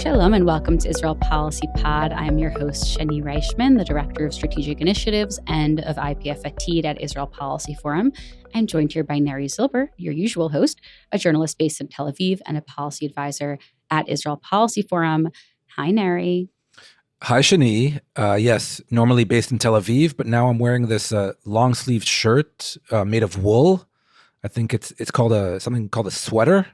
Shalom and welcome to Israel Policy Pod. I am your host, Shanie Reichman, the Director of Strategic Initiatives and of IPF Atid at Israel Policy Forum. I'm joined here by Neri Zilber, your usual host, a journalist based in Tel Aviv and a policy advisor at Israel Policy Forum. Hi, Neri. Hi, Shanie. Yes, normally based in Tel Aviv, but now I'm wearing this long-sleeved shirt made of wool. I think it's called something called a sweater.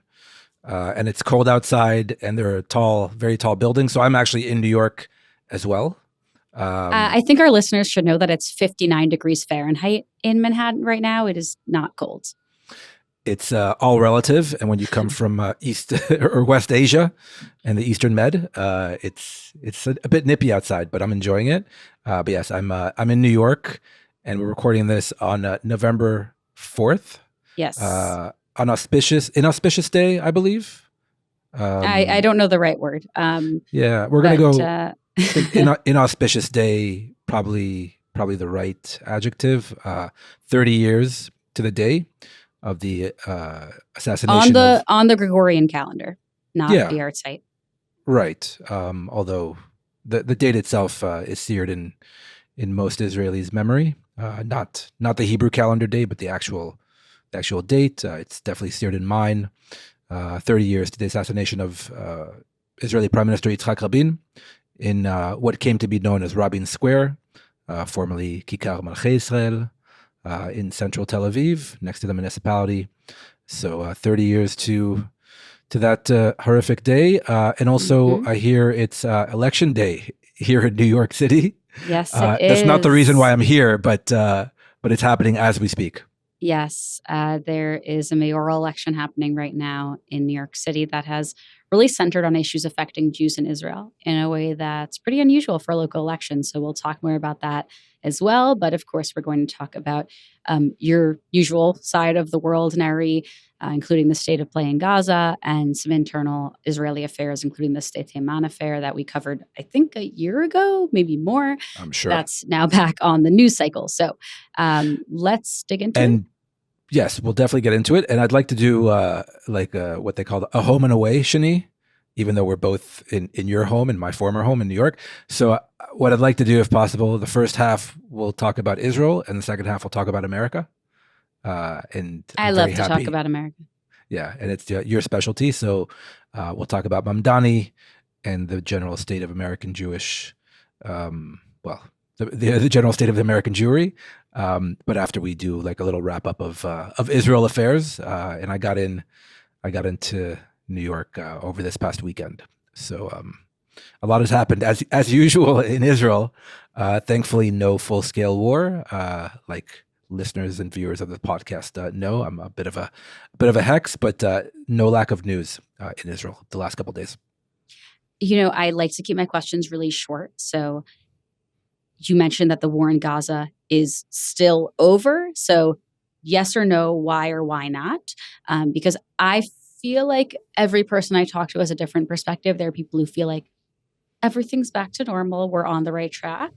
And it's cold outside, and there are very tall buildings. So I'm actually in New York as well. I think our listeners should know that it's 59 degrees Fahrenheit in Manhattan right now. It is not cold. It's all relative. And when you come from East or West Asia and the Eastern Med, it's a bit nippy outside, but I'm enjoying it. But yes, I'm in New York, and we're recording this on November 4th. Yes. Inauspicious day, I believe. I don't know the right word. Yeah, we're going to go inauspicious day, probably the right adjective. 30 years to the day of the assassination on the Gregorian calendar, not the art site. Right. Although the date itself is seared in most Israelis' memory. Not the Hebrew calendar day, but the actual date. It's definitely seared in mine. 30 years to the assassination of Israeli Prime Minister Yitzhak Rabin in what came to be known as Rabin Square, formerly Kikar Malchei Israel, in central Tel Aviv, next to the municipality. So 30 years to that horrific day. And also, I hear it's election day here in New York City. Yes, it is. That's not the reason why I'm here, but it's happening as we speak. Yes, there is a mayoral election happening right now in New York City that has really centered on issues affecting Jews in Israel in a way that's pretty unusual for a local election. So we'll talk more about that as well. But of course, we're going to talk about your usual side of the world, Neri, including the state of play in Gaza and some internal Israeli affairs, including the Sde Teiman affair that we covered, I think, a year ago, maybe more. I'm sure. That's now back on the news cycle. So let's dig into it. Yes, we'll definitely get into it. And I'd like to do what they call a home and away, Shanie, even though we're both in your home and my former home in New York. So what I'd like to do, if possible, the first half we'll talk about Israel, and the second half we'll talk about America. And I love to talk about America. Yeah, and it's your specialty. So we'll talk about Mamdani and the general state of American Jewish, the general state of the American Jewry. But after we do like a little wrap up of Israel affairs, and I got into New York over this past weekend. So a lot has happened as usual in Israel. Thankfully, no full scale war. Like listeners and viewers of the podcast know, I'm a bit of a hex, but no lack of news in Israel the last couple of days. You know, I like to keep my questions really short. So you mentioned that the war in Gaza is still over. So yes or no, why or why not? Because I feel like every person I talk to has a different perspective. There are people who feel like everything's back to normal. We're on the right track.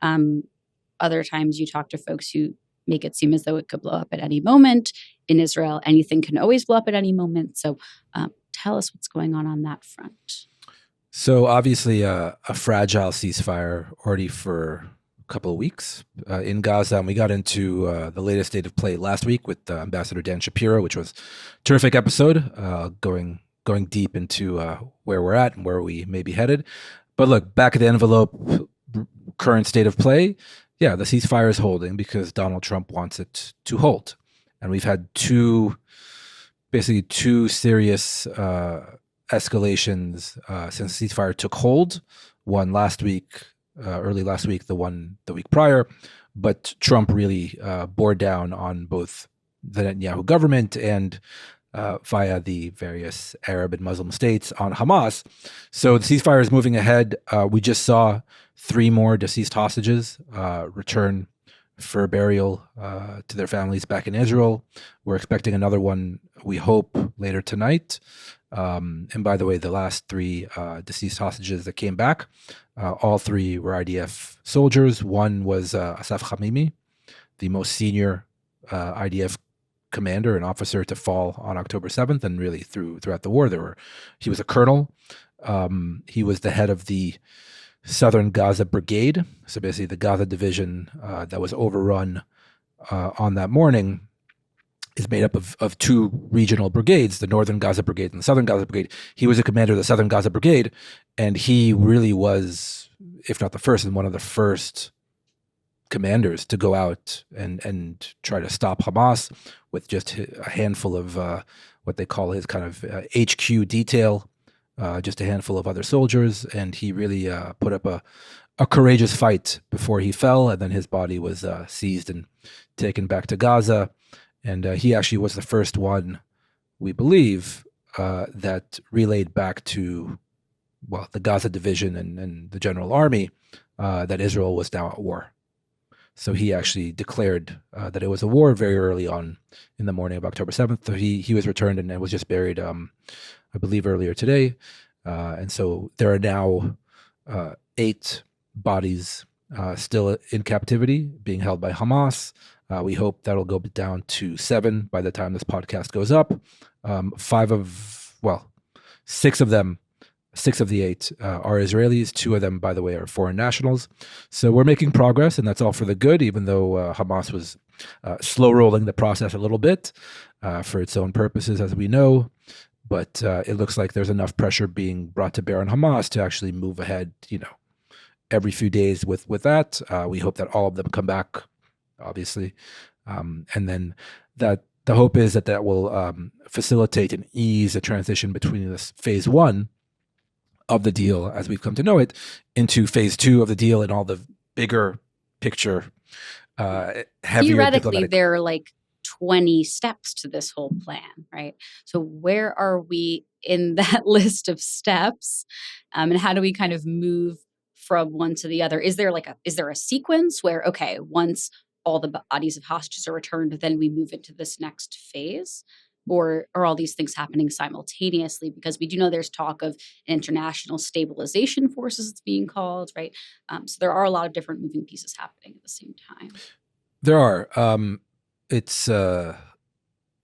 Other times you talk to folks who make it seem as though it could blow up at any moment. In Israel, anything can always blow up at any moment. So tell us what's going on that front. So obviously a fragile ceasefire already for a couple of weeks in Gaza. And we got into the latest state of play last week with Ambassador Dan Shapiro, which was a terrific episode, going deep into where we're at and where we may be headed. But look, back of the envelope, current state of play, the ceasefire is holding because Donald Trump wants it to hold. And we've had two serious escalations since the ceasefire took hold. One last week, early last week, the one the week prior. But Trump really bore down on both the Netanyahu government and via the various Arab and Muslim states on Hamas. So the ceasefire is moving ahead. We just saw 3 more deceased hostages return for burial to their families back in Israel. We're expecting another one, we hope, later tonight. And by the way, the last 3 deceased hostages that came back, all 3 were IDF soldiers. One was Asaf Hamimi, the most senior IDF commander and officer to fall on October 7th, and really throughout the war. He was a colonel He was the head of the Southern Gaza Brigade, so basically the Gaza division that was overrun on that morning is made up of two regional brigades, the Northern Gaza Brigade and the Southern Gaza Brigade. He was a commander of the Southern Gaza Brigade, and he really was, if not the first, and one of the first commanders to go out and try to stop Hamas with just a handful of what they call his kind of HQ detail, just a handful of other soldiers. And he really put up a courageous fight before he fell, and then his body was seized and taken back to Gaza. And he actually was the first one, we believe, that relayed back to, well, the Gaza division and the general army that Israel was now at war. So he actually declared that it was a war very early on in the morning of October 7th. So he was returned and was just buried, I believe, earlier today. And so there are now 8 bodies still in captivity, being held by Hamas. We hope that'll go down to 7 by the time this podcast goes up. 6 of the 8 are Israelis. 2 of them, by the way, are foreign nationals. So we're making progress, and that's all for the good, even though Hamas was slow rolling the process a little bit for its own purposes, as we know. But it looks like there's enough pressure being brought to bear on Hamas to actually move ahead, every few days with that. We hope that all of them come back, obviously. And then that the hope is that will facilitate and ease a transition between this phase 1 of the deal, as we've come to know it, into phase 2 of the deal and all the bigger picture, heavier theoretically, there are like 20 steps to this whole plan, right? So where are we in that list of steps, and how do we kind of move from one to the other? Is there a sequence where, okay, once all the bodies of hostages are returned, then we move into this next phase? Or are all these things happening simultaneously? Because we do know there's talk of international stabilization forces it's being called, right? So there are a lot of different moving pieces happening at the same time. There are. There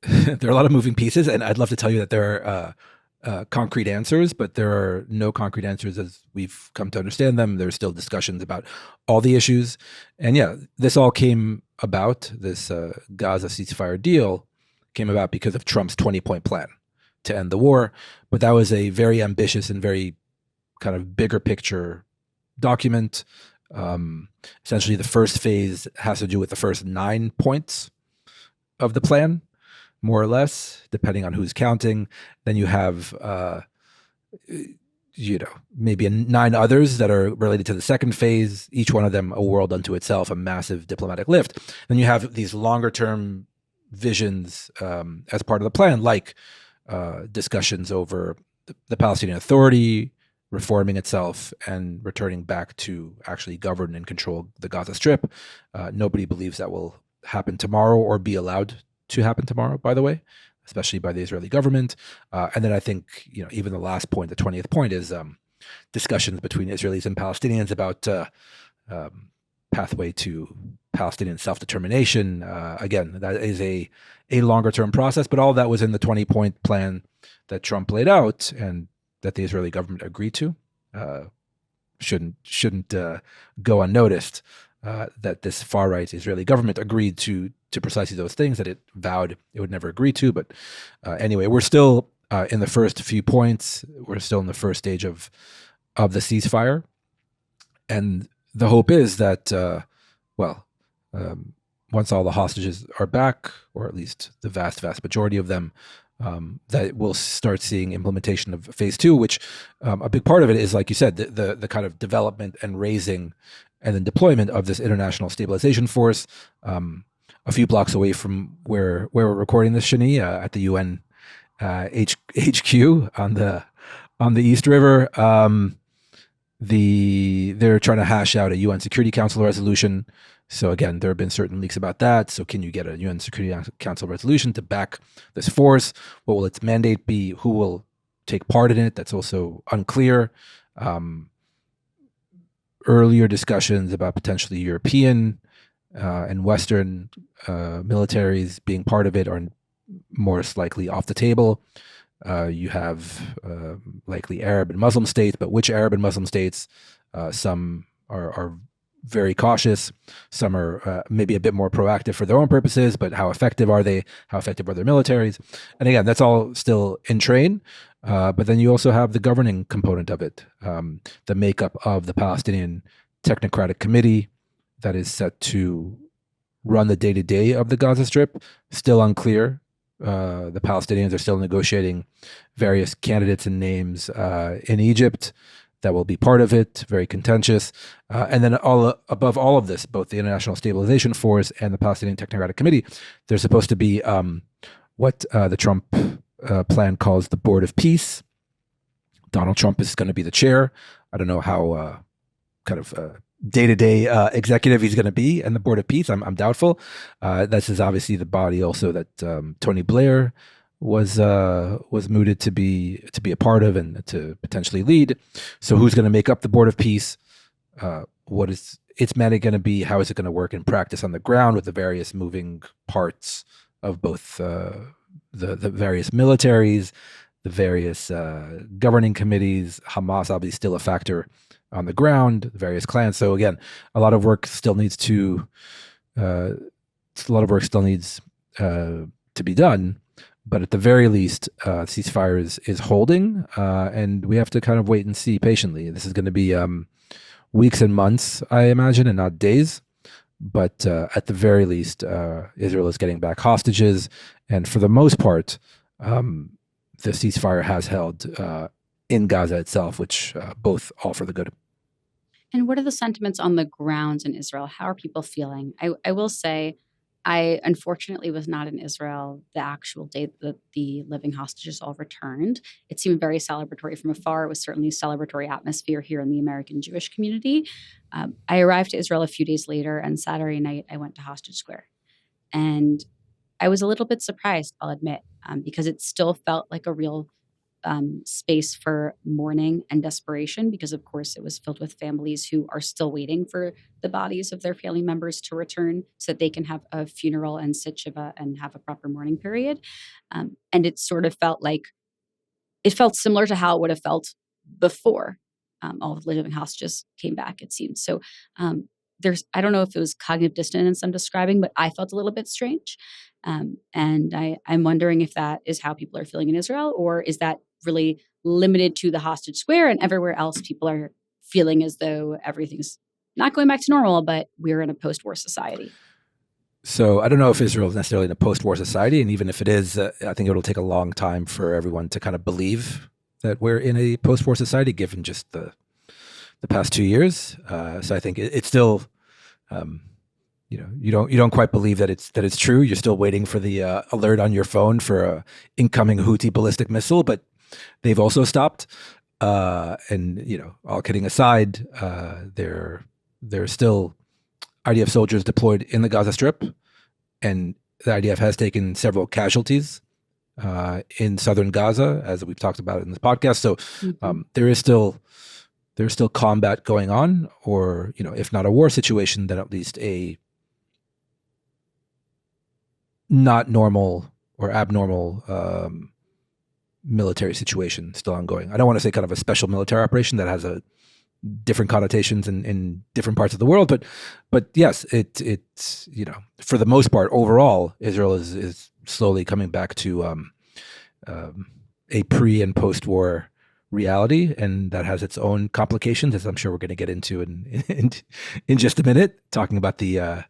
are a lot of moving pieces, and I'd love to tell you that there are concrete answers, but there are no concrete answers as we've come to understand them. There's still discussions about all the issues. And yeah, this all came about, this Gaza ceasefire deal came about because of Trump's 20-point plan to end the war. But that was a very ambitious and very kind of bigger picture document. Essentially, the first phase has to do with the first 9 points of the plan, more or less, depending on who's counting. Then you have, maybe 9 others that are related to the second phase, each one of them a world unto itself, a massive diplomatic lift. Then you have these longer term visions as part of the plan, like discussions over the Palestinian Authority reforming itself and returning back to actually govern and control the Gaza Strip. Nobody believes that will happen tomorrow or be allowed to happen tomorrow, by the way, especially by the Israeli government. And then I think, even the last point, the 20th point, is discussions between Israelis and Palestinians about pathway to Palestinian self-determination. Again, that is a longer term process, but all that was in the 20-point plan that Trump laid out and that the Israeli government agreed to. Shouldn't go unnoticed that this far-right Israeli government agreed to precisely those things that it vowed it would never agree to. But anyway, we're still in the first few points. We're still in the first stage of the ceasefire. And the hope is that, once all the hostages are back, or at least the vast, vast majority of them, that we'll start seeing implementation of phase 2, which a big part of it is, like you said, the kind of development and raising and then deployment of this international stabilization force a few blocks away from where we're recording this, Shanie, at the UN HQ on the East River. They're trying to hash out a UN Security Council resolution. So again, there have been certain leaks about that. So can you get a UN Security Council resolution to back this force? What will its mandate be? Who will take part in it? That's also unclear. Earlier discussions about potentially European and Western militaries being part of it are most likely off the table. You have likely Arab and Muslim states, but which Arab and Muslim states? Some are very cautious. Some are maybe a bit more proactive for their own purposes, but how effective are they? How effective are their militaries? And again, that's all still in train. But then you also have the governing component of it, the makeup of the Palestinian Technocratic Committee that is set to run the day-to-day of the Gaza Strip. Still unclear. The Palestinians are still negotiating various candidates and names in Egypt that will be part of it, very contentious. And then above all of this, both the International Stabilization Force and the Palestinian Technocratic Committee, there's supposed to be what the Trump plan calls the Board of Peace. Donald Trump is going to be the chair. I don't know how day-to-day executive he's going to be, and the Board of Peace, I'm doubtful. This is obviously the body also that Tony Blair was mooted to be a part of and to potentially lead. So who's going to make up the Board of Peace? What is its mandate going to be? How is it going to work in practice on the ground with the various moving parts of both the various militaries, the various governing committees? Hamas obviously still a factor on the ground, the various clans. So again, a lot of work still needs to be done. But at the very least, ceasefire is holding, and we have to kind of wait and see patiently. This is going to be weeks and months, I imagine, and not days. But at the very least, Israel is getting back hostages, and for the most part, the ceasefire has held in Gaza itself, which both all for the good. And what are the sentiments on the ground in Israel? How are people feeling? I will say, I unfortunately was not in Israel the actual day that the living hostages all returned. It seemed very celebratory from afar. It was certainly a celebratory atmosphere here in the American Jewish community. I arrived to Israel a few days later, and Saturday night I went to Hostage Square. And I was a little bit surprised, I'll admit, because it still felt like a real space for mourning and desperation, because of course it was filled with families who are still waiting for the bodies of their family members to return so that they can have a funeral and sit shiva and have a proper mourning period. And it sort of felt similar to how it would have felt before all of the living hostages came back, it seemed. So I don't know if it was cognitive dissonance I'm describing, but I felt a little bit strange. And I'm wondering if that is how people are feeling in Israel, or is that really limited to the Hostage Square and everywhere else people are feeling as though everything's not going back to normal, but we're in a post-war society? So I don't know if Israel is necessarily in a post-war society, and even if it is, I think it'll take a long time for everyone to kind of believe that we're in a post-war society, given just the past 2 years. So I think it's still, you don't quite believe that it's true. You're still waiting for the alert on your phone for a incoming Houthi ballistic missile, but they've also stopped. And all kidding aside, there are still IDF soldiers deployed in the Gaza Strip, and the IDF has taken several casualties in southern Gaza, as we've talked about in this podcast. So there's still combat going on, or if not a war situation, then at least a not normal or abnormal military situation still ongoing. I don't want to say kind of a special military operation that has a different connotations in different parts of the world, but yes, it's for the most part, overall, Israel is slowly coming back to a pre and post war reality, and that has its own complications, as I'm sure we're going to get into in just a minute, talking about the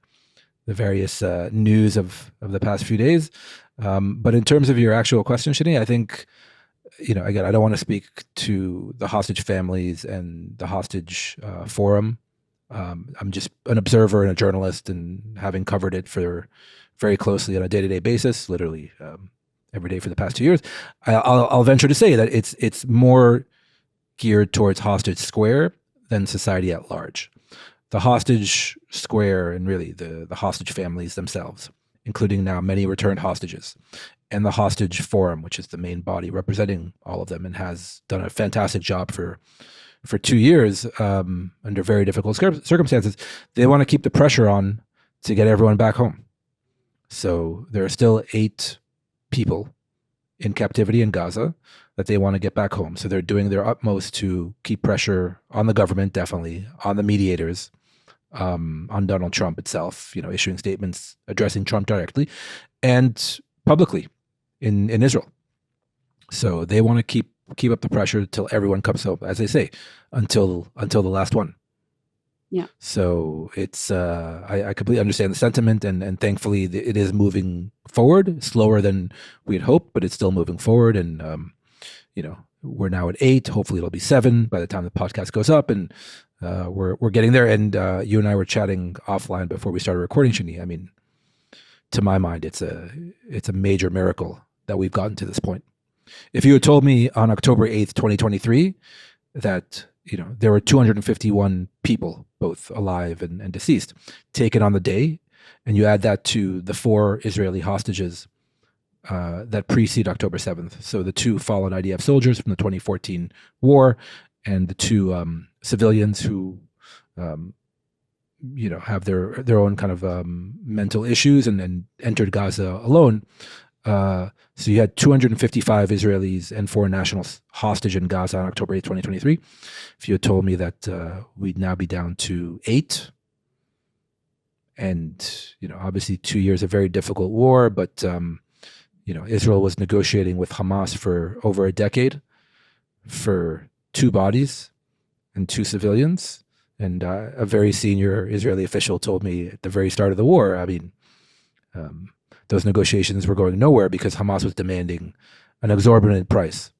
various news of the past few days. But in terms of your actual question, Shanie, I think, again, I don't want to speak to the hostage families and the hostage forum. I'm just an observer and a journalist, and having covered it for very closely on a day-to-day basis, literally every day for the past 2 years. I'll venture to say that it's more geared towards Hostage Square than society at large. The Hostage Square, and really the hostage families themselves, including now many returned hostages, and the Hostage Forum, which is the main body representing all of them and has done a fantastic job for 2 years under very difficult circumstances. They want to keep the pressure on to get everyone back home. So there are still 8 people in captivity in Gaza that they want to get back home. So they're doing their utmost to keep pressure on the government, definitely, on the mediators, on Donald Trump itself, issuing statements addressing Trump directly and publicly in Israel. So they want to keep up the pressure till everyone comes home, as they say, until the last one. Yeah. So it's I completely understand the sentiment, and thankfully it is moving forward, slower than we had hoped, but it's still moving forward. And we're now at 8. Hopefully it'll be 7 by the time the podcast goes up, and we're getting there. And you and I were chatting offline before we started recording, Shanie. I mean, to my mind, it's a major miracle that we've gotten to this point. If you had told me on October 8th, 2023, that there were 251 people, both alive and deceased, taken on the day, and you add that to the 4 Israeli hostages that precede October 7th. So the 2 fallen IDF soldiers from the 2014 war, and the 2 civilians who, have their own kind of mental issues and entered Gaza alone. So you had 255 Israelis and foreign nationals hostage in Gaza on October 8th, 2023. If you had told me that we'd now be down to 8, and obviously 2 years of very difficult war, but Israel was negotiating with Hamas for over a decade for 2 bodies and 2 civilians. And a very senior Israeli official told me at the very start of the war, I mean, those negotiations were going nowhere because Hamas was demanding an exorbitant price.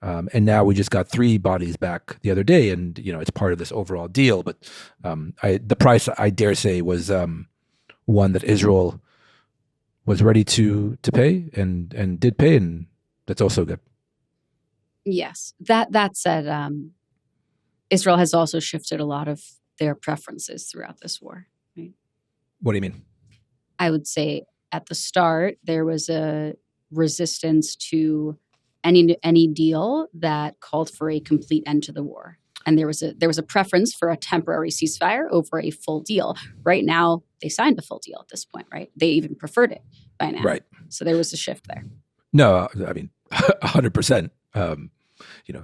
And now we just got 3 bodies back the other day, and it's part of this overall deal. But the price, I dare say, was one that Israel was ready to pay and did pay, and that's also good. Yes. That said, Israel has also shifted a lot of their preferences throughout this war. Right? What do you mean? I would say at the start, there was a resistance to any deal that called for a complete end to the war. And there was a preference for a temporary ceasefire over a full deal. Right now, they signed a full deal at this point, right? They even preferred it by now. Right. So there was a shift there. No, I mean, 100%.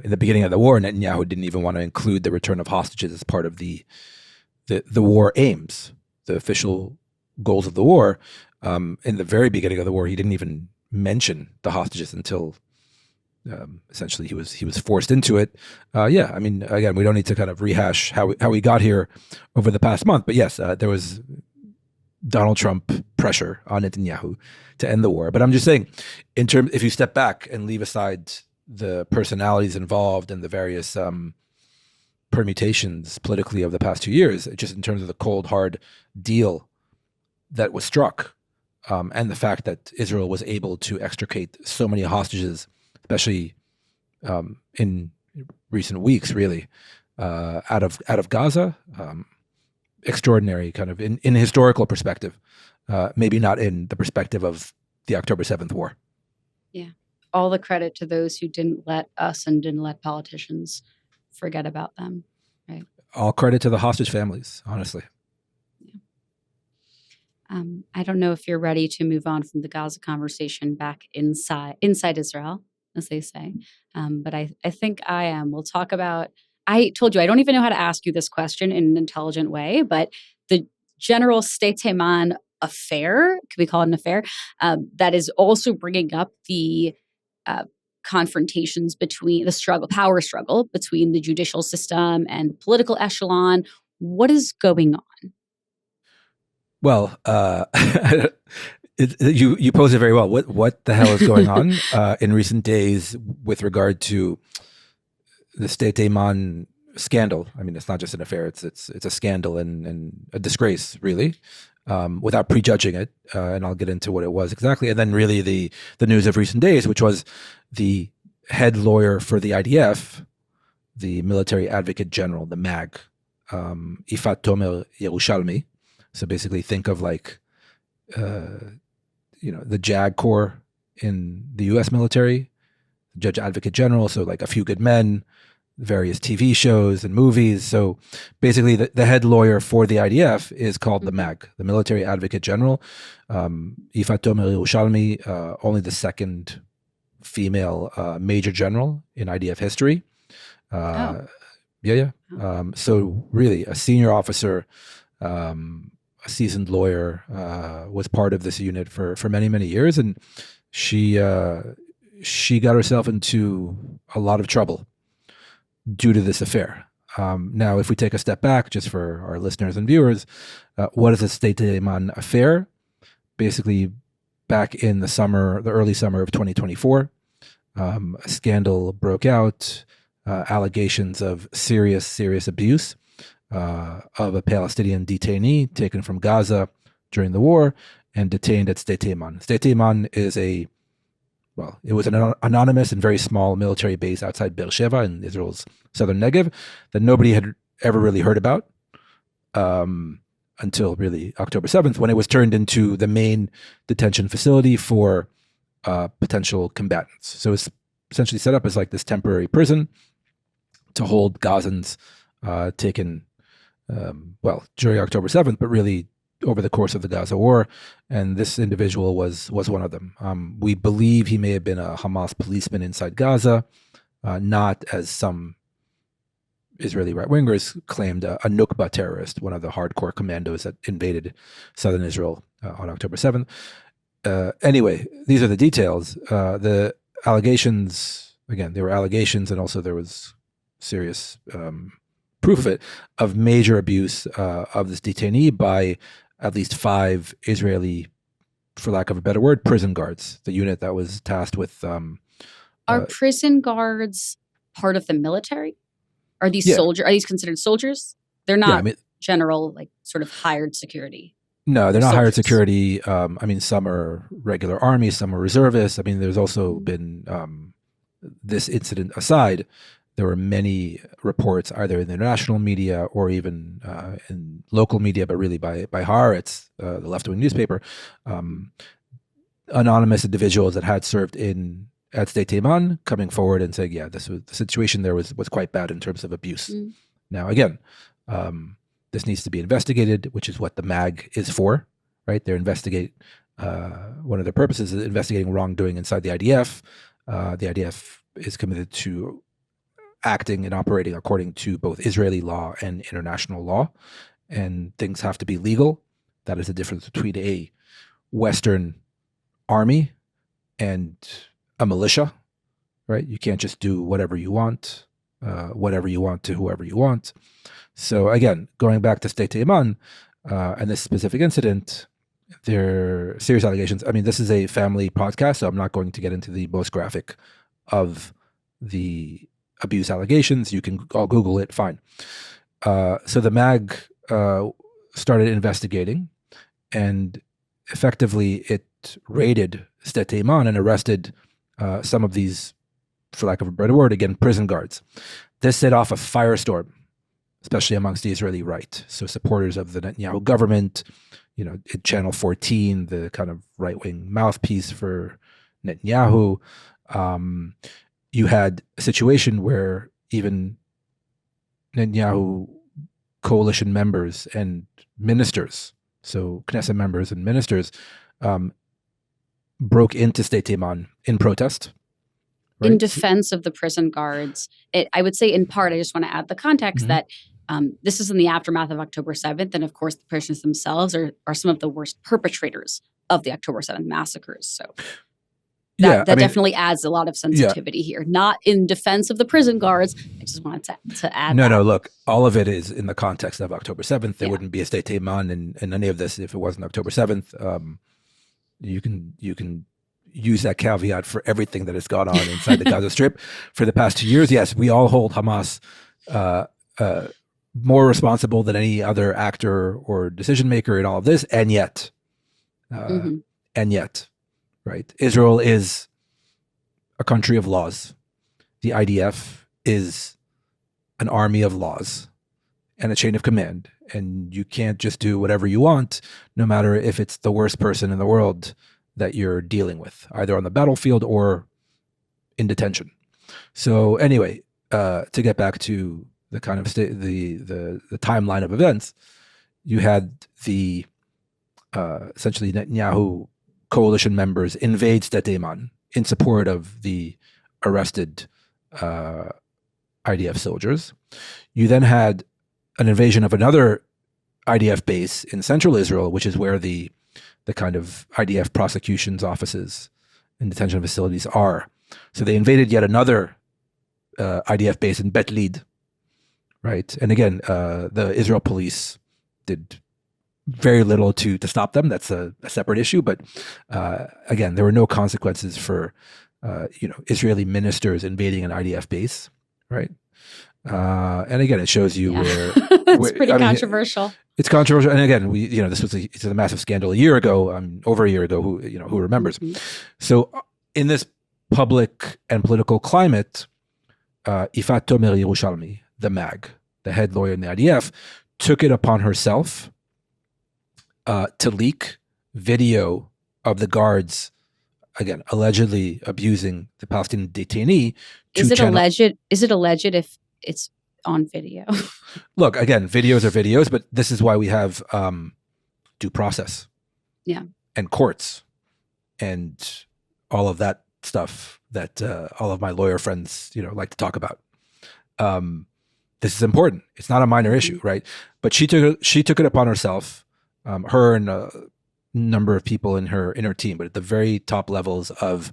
In the beginning of the war, Netanyahu didn't even want to include the return of hostages as part of the war aims, the official goals of the war. In the very beginning of the war, he didn't even mention the hostages until essentially he was forced into it. I mean, again, we don't need to kind of rehash how we got here over the past month, but yes, there was Donald Trump pressure on Netanyahu to end the war. But I'm just saying, if you step back and leave aside the personalities involved and the various permutations politically of the past 2 years, just in terms of the cold, hard deal that was struck, and the fact that Israel was able to extricate so many hostages, especially in recent weeks, really, out of Gaza, extraordinary kind of in historical perspective, maybe not in the perspective of the October 7th war. Yeah. All the credit to those who didn't let us and didn't let politicians forget about them, right? All credit to the hostage families, honestly. Yeah. I don't know if you're ready to move on from the Gaza conversation back inside Israel, as they say, but I think I am. We'll talk about, I told you, I don't even know how to ask you this question in an intelligent way, but the general Sde Teiman affair, could we call it an affair, that is also bringing up the confrontations between the power struggle between the judicial system and the political echelon. What is going on? Well, you pose it very well. What the hell is going on in recent days with regard to the Sde Teiman scandal? I mean, it's not just an affair; it's a scandal and a disgrace, really. Without prejudging it, and I'll get into what it was exactly, and then really the news of recent days, which was the head lawyer for the IDF, the Military Advocate General, the MAG, Ifat Tomer Yerushalmi. So basically, think of like the JAG Corps in the U.S. military, Judge Advocate General. So like A Few Good Men, various TV shows and movies. So basically the head lawyer for the IDF is called the MAG, the Military Advocate General. Ifat Tomer Yerushalmi, only the second female major general in IDF history. So really, a senior officer, a seasoned lawyer, was part of this unit for many, many years, and she got herself into a lot of trouble due to this affair. Now, if we take a step back, just for our listeners and viewers, what is the Sde Teiman affair? Basically, back in the early summer of 2024, a scandal broke out, allegations of serious abuse of a Palestinian detainee taken from Gaza during the war and detained at Sde Teiman. Sde Teiman is it was an anonymous and very small military base outside Beersheba in Israel's southern Negev that nobody had ever really heard about until really October 7th, when it was turned into the main detention facility for potential combatants. So it's essentially set up as like this temporary prison to hold Gazans taken, during October 7th, but really over the course of the Gaza war, and this individual was one of them. We believe he may have been a Hamas policeman inside Gaza, not, as some Israeli right-wingers claimed, a Nukba terrorist, one of the hardcore commandos that invaded southern Israel on October 7th. Anyway, these are the details. The allegations, again, they were allegations, and also there was serious proof of it, of major abuse of this detainee by at least 5 Israeli, for lack of a better word, prison guards, the unit that was tasked with... Are prison guards part of the military? Are these soldiers? Are these considered soldiers? They're not general, like, sort of hired security. No, they're not hired security. Some are regular army, some are reservists. There's also been, this incident aside, there were many reports, either in the international media or even in local media, but really by Haaretz, the left-wing newspaper, anonymous individuals that had served at Sde Teiman coming forward and saying, this was, the situation there was quite bad in terms of abuse. Now, again, this needs to be investigated, which is what the MAG is for, right? They investigate. One of their purposes is investigating wrongdoing inside the IDF. The IDF is committed to acting and operating according to both Israeli law and international law, and things have to be legal. That is the difference between a Western army and a militia, right? You can't just do whatever you want to whoever you want. So again, going back to Sde Teiman and this specific incident, there are serious allegations. This is a family podcast, so I'm not going to get into the most graphic of the abuse allegations. You can all Google it, fine. So the MAG started investigating, and effectively it raided Sde Teiman and arrested some of these, for lack of a better word, again, prison guards. This set off a firestorm, especially amongst the Israeli right. So supporters of the Netanyahu government, Channel 14, the kind of right-wing mouthpiece for Netanyahu. You had a situation where even Netanyahu coalition members and ministers, so Knesset members and ministers, broke into Sde Teiman in protest. Right? In defense of the prison guards. I would say, in part, I just want to add the context that this is in the aftermath of October 7th. And of course, the prisoners themselves are some of the worst perpetrators of the October 7th massacres. So that definitely adds a lot of sensitivity here. Not in defense of the prison guards. I just wanted to add that. No, look, all of it is in the context of October 7th. There wouldn't be a Sde Teiman in any of this if it wasn't October 7th. You can use that caveat for everything that has gone on inside the Gaza Strip for the past 2 years. Yes, we all hold Hamas more responsible than any other actor or decision maker in all of this, and yet, right? Israel is a country of laws. The IDF is an army of laws and a chain of command, and you can't just do whatever you want, no matter if it's the worst person in the world that you're dealing with, either on the battlefield or in detention. So anyway, to get back to the kind of the timeline of events, you had the essentially Netanyahu coalition members invade Sde Teiman in support of the arrested IDF soldiers. You then had an invasion of another IDF base in central Israel, which is where the kind of IDF prosecutions offices and detention facilities are. So they invaded yet another IDF base in Bet Lid, right? And again, the Israel police did very little to stop them. That's a separate issue. But again, there were no consequences for Israeli ministers invading an IDF base, right? And again, it shows you where it's pretty controversial. It's controversial, and again, this was it's a massive scandal a year ago, over a year ago. Who remembers? Mm-hmm. So, in this public and political climate, Yifat Tomer Yerushalmi, the MAG, the head lawyer in the IDF, took it upon herself to leak video of the guards, again, allegedly abusing the Palestinian detainee. Is it alleged if it's on video? Look, again, videos are videos, but this is why we have due process, and courts, and all of that stuff that all of my lawyer friends, like to talk about. This is important. It's not a minor issue, right? But she took it upon herself, her and a number of people in her team, but at the very top levels of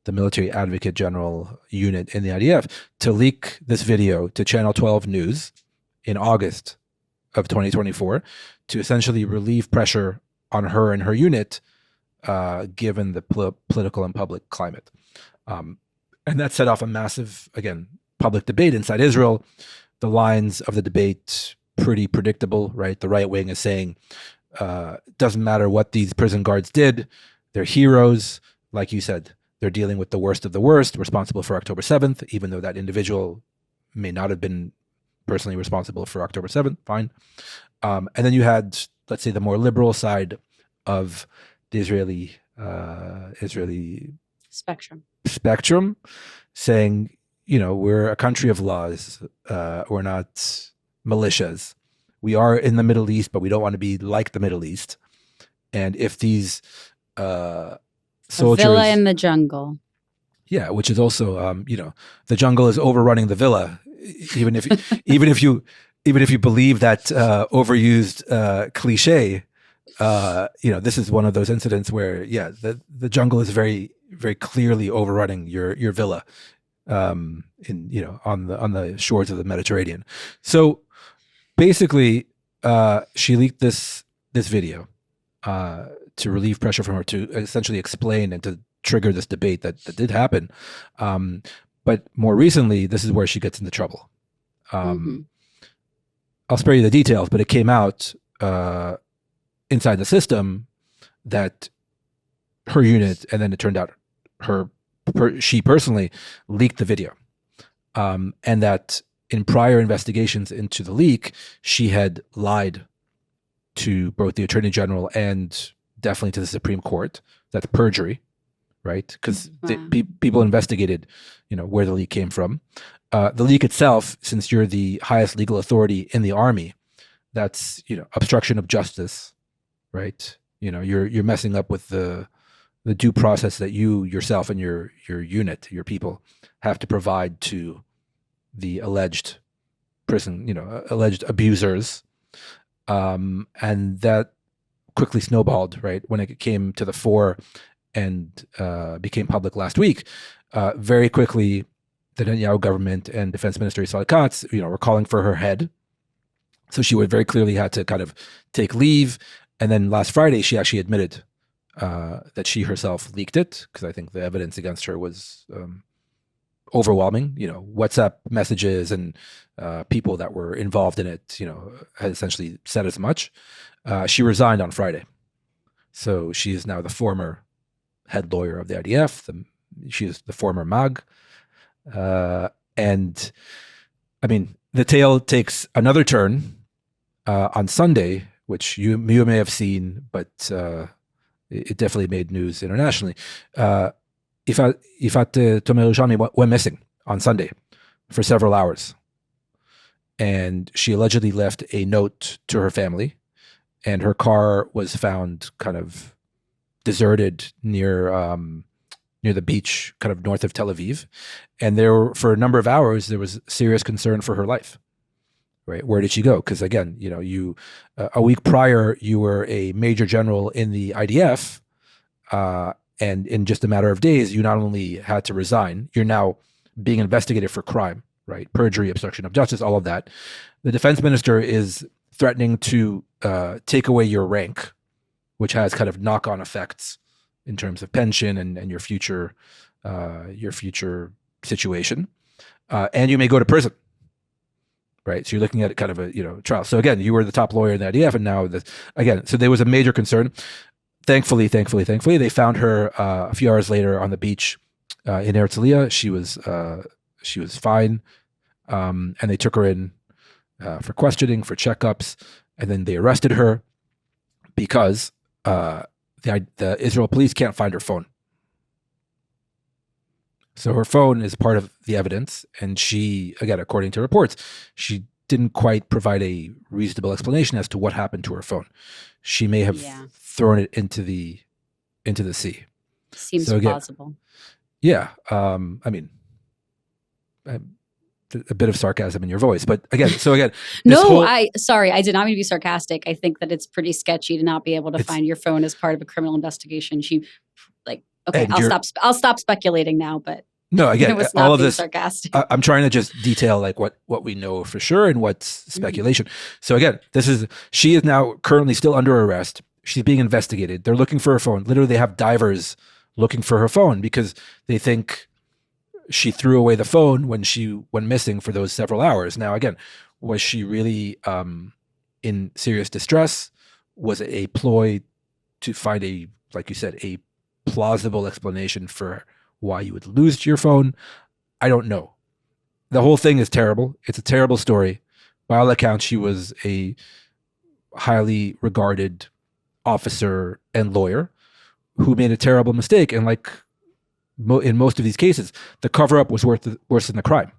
the military advocate general unit in the IDF, to leak this video to Channel 12 News in August of 2024 to essentially relieve pressure on her and her unit, given the political and public climate. And that set off a massive, again, public debate inside Israel. The lines of the debate, pretty predictable, right? The right wing is saying, doesn't matter what these prison guards did, they're heroes. Like you said, they're dealing with the worst of the worst, responsible for October 7th, even though that individual may not have been personally responsible for October 7th, fine. And then you had, let's say, the more liberal side of the Israeli spectrum saying, we're a country of laws. We're not militias. We are in the Middle East, but we don't want to be like the Middle East. And if these soldiers, a villa in the jungle. Yeah, which is also, the jungle is overrunning the villa. Even if you believe that overused cliche, this is one of those incidents where, the jungle is very, very clearly overrunning your villa, on the shores of the Mediterranean. So basically, she leaked this video to relieve pressure from her, to essentially explain and to trigger this debate that did happen. But more recently, this is where she gets into trouble. I'll spare you the details, but it came out inside the system that her unit, and then it turned out she personally leaked the video, and that in prior investigations into the leak, she had lied to both the Attorney General and definitely to the Supreme Court. That's perjury, right? Because people investigated, where the leak came from. The leak itself, since you're the highest legal authority in the army, that's obstruction of justice, right? You're messing up with the due process that you yourself and your unit, your people, have to provide to the alleged alleged abusers. And that quickly snowballed, right? When it came to the fore and became public last week, very quickly, the Netanyahu government and Defense Minister Israel Katz, were calling for her head. So she would very clearly had to kind of take leave. And then last Friday, she actually admitted that she herself leaked it, because I think the evidence against her was overwhelming. WhatsApp messages and people that were involved in it, had essentially said as much. She resigned on Friday. So she is now the former head lawyer of the IDF. She is the former MAG. And I mean, the tale takes another turn on Sunday, which you may have seen, but it definitely made news internationally. Yifat Tomer Yerushalmi went missing on Sunday for several hours. And she allegedly left a note to her family, and her car was found kind of deserted near near the beach, kind of north of Tel Aviv. And there, for a number of hours, there was serious concern for her life. Right? Where did she go? Because again, you a week prior, you were a major general in the IDF, and in just a matter of days, you not only had to resign, you're now being investigated for crime, right? Perjury, obstruction of justice, all of that. The defense minister is threatening to take away your rank, which has kind of knock-on effects in terms of pension and your future situation, and you may go to prison. Right, so you're looking at kind of a trial. So again, you were the top lawyer in the IDF, and now so there was a major concern. Thankfully, they found her a few hours later on the beach in Herzliya. She was fine, and they took her in for questioning, for checkups, and then they arrested her because the Israel police can't find her phone. So her phone is part of the evidence, and she, again, according to reports, she didn't quite provide a reasonable explanation as to what happened to her phone. She may have thrown it into the sea. Seems plausible. Yeah, I mean, a bit of sarcasm in your voice, but again, sorry, I did not mean to be sarcastic. I think that it's pretty sketchy to not be able to find your phone as part of a criminal investigation. Okay, I'll stop speculating now, but no, again, all of this, sarcastic. I'm trying to just detail like what we know for sure and what's speculation. So again, she is now currently still under arrest. She's being investigated. They're looking for her phone. Literally, they have divers looking for her phone because they think she threw away the phone when she went missing for those several hours. Now, again, was she really in serious distress? Was it a ploy to find like you said, a plausible explanation for why you would lose your phone? I don't know. The whole thing is terrible. It's a terrible story. By all accounts, she was a highly regarded officer and lawyer who made a terrible mistake. And like in most of these cases, the cover-up was worse than the crime.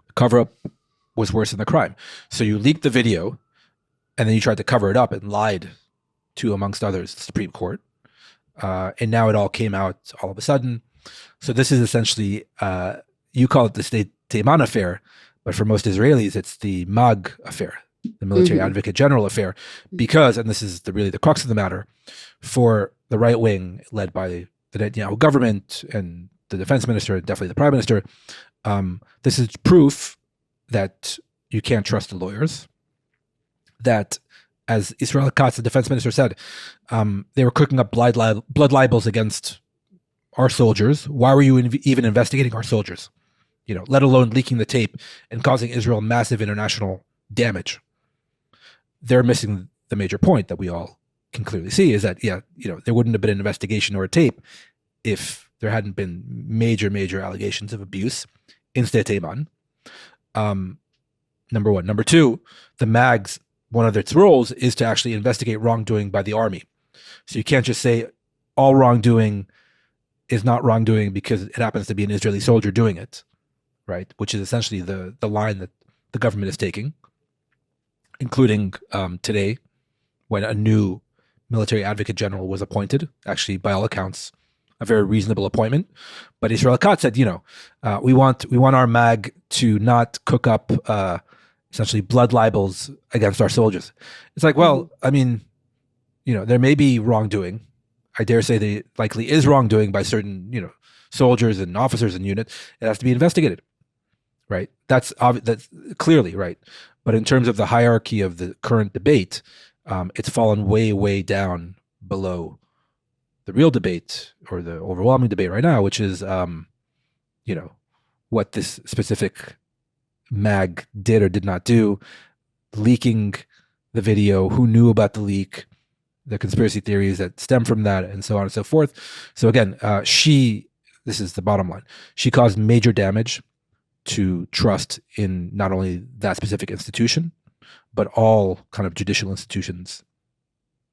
The cover-up was worse than the crime. So you leaked the video, and then you tried to cover it up and lied to, amongst others, the Supreme Court. And now it all came out all of a sudden. So this is essentially, you call it the Sde Teiman affair, but for most Israelis, it's the MAG affair, the Military Advocate General affair, because, and this is really the crux of the matter, for the right wing led by the Netanyahu government and the defense minister, and definitely the prime minister, this is proof that you can't trust the lawyers, that, as Israel Katz, the defense minister, said, they were cooking up blood libels against our soldiers. Why were you even investigating our soldiers? Let alone leaking the tape and causing Israel massive international damage. They're missing the major point that we all can clearly see is that, there wouldn't have been an investigation or a tape if there hadn't been major allegations of abuse in Sde Teiman. Number one. Number two, the MAGs, one of its roles is to actually investigate wrongdoing by the army. So you can't just say all wrongdoing is not wrongdoing because it happens to be an Israeli soldier doing it, right? Which is essentially the line that the government is taking, including today when a new military advocate general was appointed, actually by all accounts, a very reasonable appointment. But Israel Katz said, we want our MAG to not cook up essentially blood libels against our soldiers. It's like, well, I mean, there may be wrongdoing. I dare say there likely is wrongdoing by certain, soldiers and officers and units. It has to be investigated, right? That's clearly right. But in terms of the hierarchy of the current debate, it's fallen way down below the real debate or the overwhelming debate right now, which is, what this specific MAG did or did not do, leaking the video, who knew about the leak, the conspiracy theories that stem from that, and so on and so forth. So again, this is the bottom line. She caused major damage to trust in not only that specific institution, but all kind of judicial institutions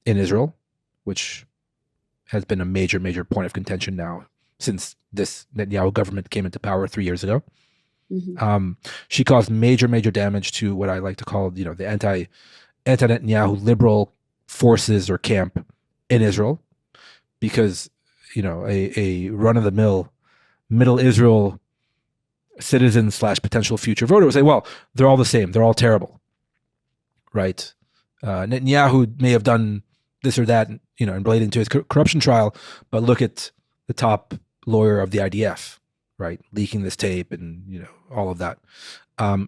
in Israel, which has been a major point of contention now since this Netanyahu government came into power 3 years ago. She caused major damage to what I like to call, the anti-Netanyahu liberal forces or camp in Israel, because a run-of-the-mill Middle Israel citizen / potential future voter would say, well, they're all the same. They're all terrible, right? Netanyahu may have done this or that, and played into his corruption trial, but look at the top lawyer of the IDF, right? Leaking this tape and, all of that.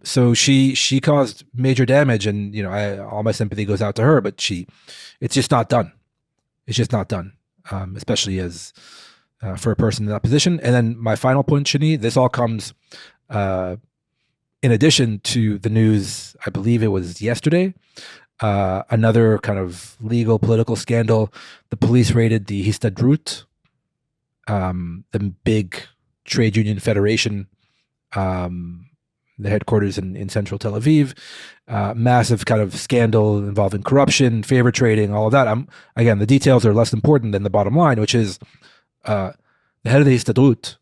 So she caused major damage, and, all my sympathy goes out to her, but it's just not done. It's just not done, especially as for a person in that position. And then my final point, Shanie, this all comes in addition to the news, I believe it was yesterday, another kind of legal political scandal. The police raided the Histadrut, the big trade union federation, the headquarters in central Tel Aviv. Massive kind of scandal involving corruption, favor trading, all of that. Again, the details are less important than the bottom line, which is the head of the Histadrut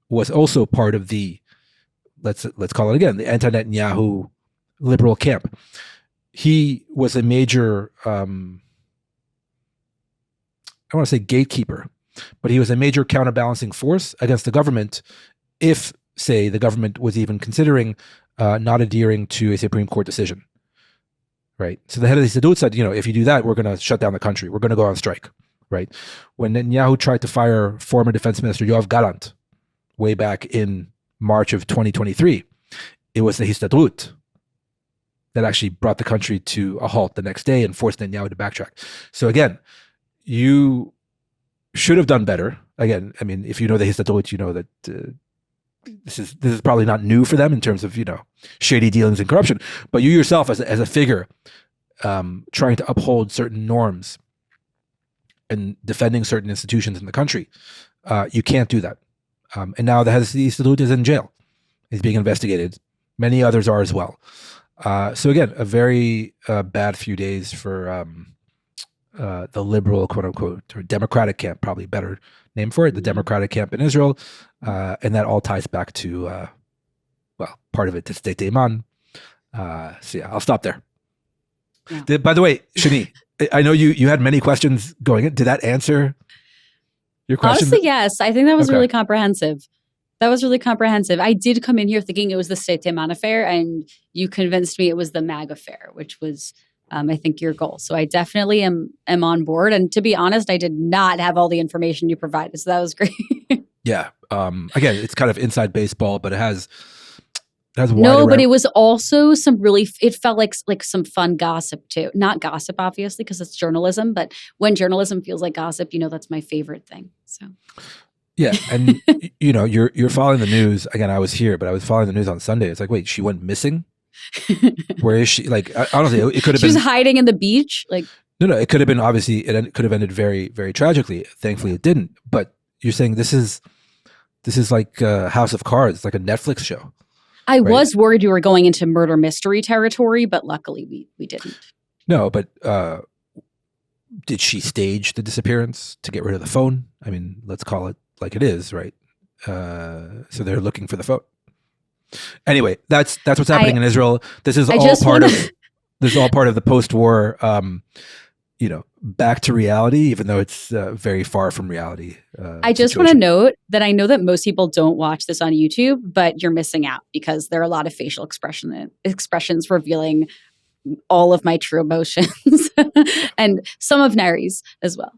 was also part of the, let's call it again, the anti-Netanyahu liberal camp. He was a major, I want to say gatekeeper, but he was a major counterbalancing force against the government if, say, the government was even considering not adhering to a Supreme Court decision, right? So the head of the Histadrut said, if you do that, we're going to shut down the country. We're going to go on strike, right? When Netanyahu tried to fire former Defense Minister Yoav Gallant way back in March of 2023, it was the Histadrut that actually brought the country to a halt the next day and forced Netanyahu to backtrack. So again, you should have done better. Again, I mean, if you know the Histadrut, you know that this is probably not new for them in terms of shady dealings and corruption. But you yourself, as a figure, trying to uphold certain norms and defending certain institutions in the country, you can't do that. And now the head of the Histadrut is in jail. He's being investigated. Many others are as well. So again, a very bad few days for the liberal, quote unquote, or democratic camp, probably better name for it, the democratic camp in Israel. And that all ties back to, part of it to Sde Teiman. So yeah, I'll stop there. Yeah. By the way, Shanie, I know you had many questions going in. Did that answer your question? Honestly, yes. I think that was really comprehensive. That was really comprehensive. I did come in here thinking it was the Sde Teiman affair, and you convinced me it was the MAG affair, which was, I think, your goal. So I definitely am on board. And to be honest, I did not have all the information you provided, so that was great. Yeah. Again, it's kind of inside baseball, but it has but it was also some really, it felt like some fun gossip too. Not gossip, obviously, because it's journalism, but when journalism feels like gossip, that's my favorite thing. So. Yeah, and you're following the news. Again, I was here, but I was following the news on Sunday. It's like, wait, she went missing? Where is she? Like, honestly, it could have been. She was hiding in the beach. Like, no, it could have been. Obviously, it could have ended very, very tragically. Thankfully, it didn't. But you're saying this is like House of Cards, like a Netflix show. I was worried you were going into murder mystery territory, but luckily we didn't. No, but did she stage the disappearance to get rid of the phone? I mean, let's call it like it is, right? So they're looking for the phone. Anyway, that's what's happening in Israel. This is all part of the post-war, back to reality, even though it's very far from reality. I just want to note that I know that most people don't watch this on YouTube, but you're missing out because there are a lot of facial expressions revealing all of my true emotions and some of Neri's as well.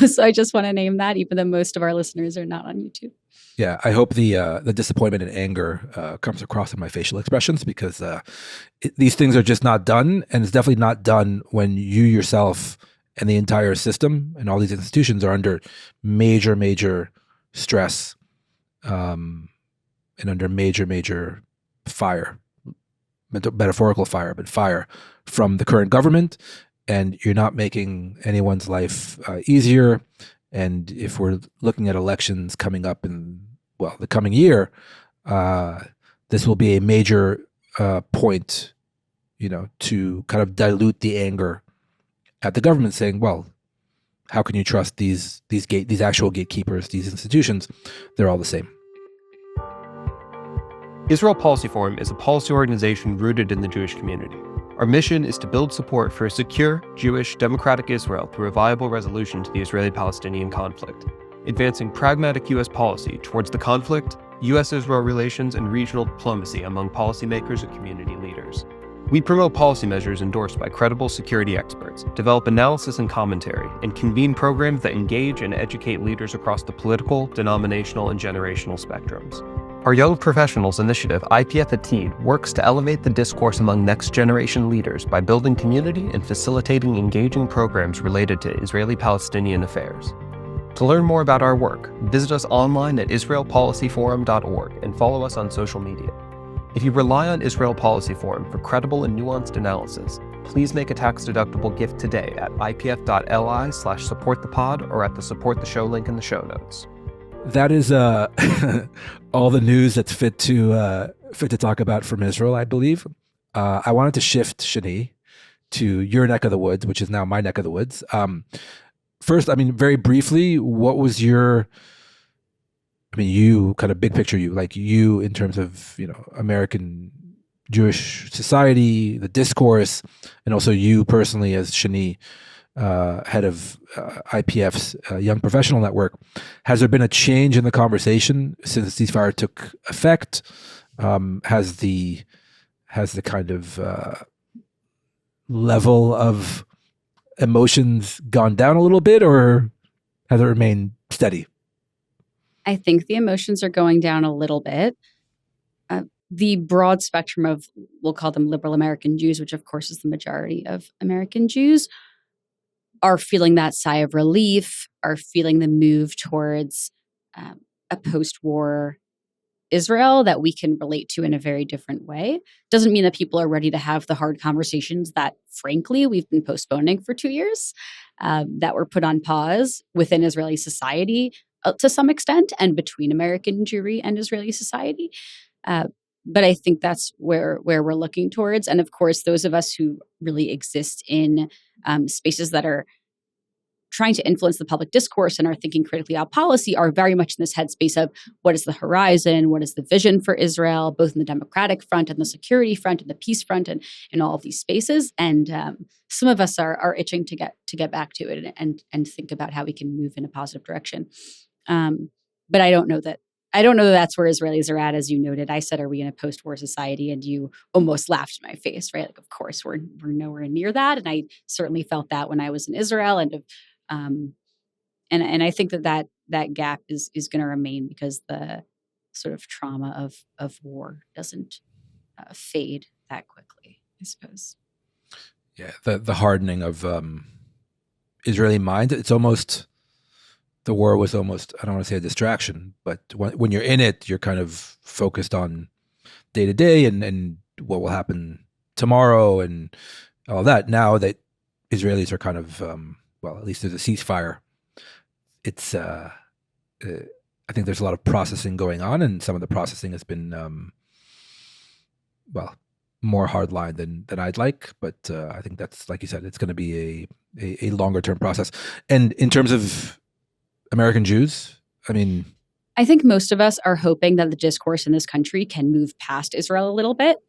So I just want to name that, even though most of our listeners are not on YouTube. Yeah, I hope the disappointment and anger comes across in my facial expressions, because these things are just not done, and it's definitely not done when you yourself and the entire system and all these institutions are under major, major stress and under major, major fire, metaphorical fire, but fire from the current government, and you're not making anyone's life easier. And if we're looking at elections coming up in, the coming year, this will be a major point, to kind of dilute the anger at the government, saying, well, how can you trust these actual gatekeepers, these institutions? They're all the same. Israel Policy Forum is a policy organization rooted in the Jewish community. Our mission is to build support for a secure, Jewish, democratic Israel through a viable resolution to the Israeli-Palestinian conflict. advancing pragmatic U.S. policy towards the conflict, U.S.-Israel relations, and regional diplomacy among policymakers and community leaders. We promote policy measures endorsed by credible security experts, develop analysis and commentary, and convene programs that engage and educate leaders across the political, denominational, and generational spectrums. Our Young Professionals initiative, IPF Atid, works to elevate the discourse among next-generation leaders by building community and facilitating engaging programs related to Israeli-Palestinian affairs. To learn more about our work, visit us online at israelpolicyforum.org and follow us on social media. If you rely on Israel Policy Forum for credible and nuanced analysis, please make a tax-deductible gift today at ipf.li/supportthepod or at the Support the Show link in the show notes. That is all the news that's fit to talk about from Israel, I believe. I wanted to shift, Shanie, to your neck of the woods, which is now my neck of the woods. First, very briefly, what was you kind of big picture, you in terms of, American Jewish society, the discourse, and also you personally as Shanie, head of IPF's Young Professional Network. Has there been a change in the conversation since the ceasefire took effect? Has the kind of level of emotions gone down a little bit, or has it remained steady? I think the emotions are going down a little bit. The broad spectrum of, we'll call them liberal American Jews, which of course is the majority of American Jews, are feeling that sigh of relief, are feeling the move towards a post-war Israel that we can relate to in a very different way. Doesn't mean that people are ready to have the hard conversations that, frankly, we've been postponing for 2 years, that were put on pause within Israeli society to some extent, and between American Jewry and Israeli society. But I think that's where we're looking towards. And of course, those of us who really exist in spaces that are trying to influence the public discourse and are thinking critically about policy are very much in this headspace of what is the horizon, what is the vision for Israel, both in the democratic front and the security front and the peace front and in all of these spaces. And some of us are itching to get back to it and think about how we can move in a positive direction. But I don't know that that's where Israelis are at, as you noted. I said, are we in a post-war society? And you almost laughed in my face, right? Like, of course, we're nowhere near that. And I certainly felt that when I was in Israel. And I think that gap is going to remain because the sort of trauma of war doesn't fade that quickly, I suppose. Yeah, the hardening of Israeli mind. It's almost... The war was almost, I don't want to say a distraction, but when you're in it, you're kind of focused on day to day and what will happen tomorrow and all that. Now that Israelis are kind of, at least there's a ceasefire, it's, I think there's a lot of processing going on, and some of the processing has been, more hardline than I'd like. But I think that's, like you said, it's going to be a longer term process. And in terms of American Jews, I think most of us are hoping that the discourse in this country can move past Israel a little bit.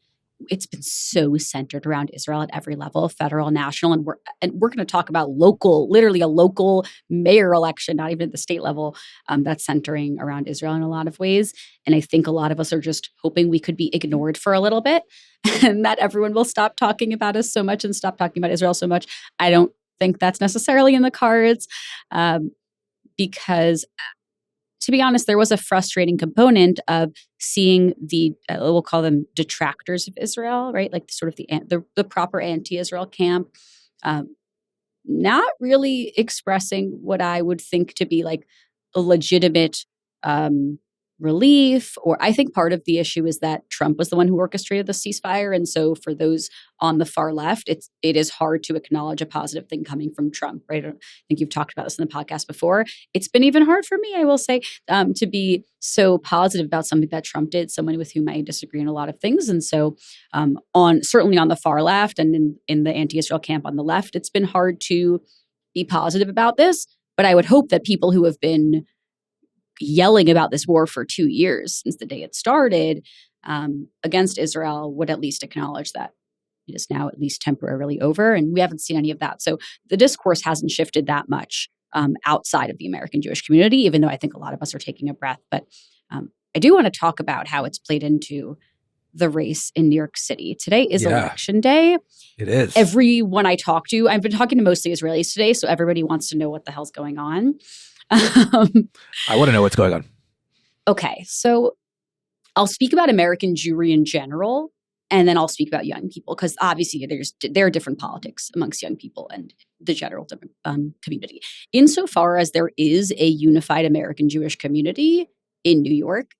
It's been so centered around Israel at every level, federal, national, and we're going to talk about literally a local mayor election, not even at the state level, that's centering around Israel in a lot of ways. And I think a lot of us are just hoping we could be ignored for a little bit and that everyone will stop talking about us so much and stop talking about Israel so much. I don't think that's necessarily in the cards. Because, to be honest, there was a frustrating component of seeing the, we'll call them detractors of Israel, right? Like sort of the proper anti-Israel camp, not really expressing what I would think to be like a legitimate relief. Or I think part of the issue is that Trump was the one who orchestrated the ceasefire. And so for those on the far left, it is hard to acknowledge a positive thing coming from Trump, right? I think you've talked about this in the podcast before. It's been even hard for me, I will say, to be so positive about something that Trump did, someone with whom I disagree on a lot of things. And so certainly on the far left and in the anti-Israel camp on the left, it's been hard to be positive about this. But I would hope that people who have been yelling about this war for 2 years since the day it started against Israel would at least acknowledge that it is now at least temporarily over. And we haven't seen any of that. So the discourse hasn't shifted that much outside of the American Jewish community, even though I think a lot of us are taking a breath. But I do want to talk about how it's played into the race in New York City. Today is election day. It is. Everyone I talk to, I've been talking to mostly Israelis today, so everybody wants to know what the hell's going on. I want to know what's going on. Okay, so I'll speak about American Jewry in general, and then I'll speak about young people, because obviously there are different politics amongst young people and the general community. Insofar as there is a unified American Jewish community in New York,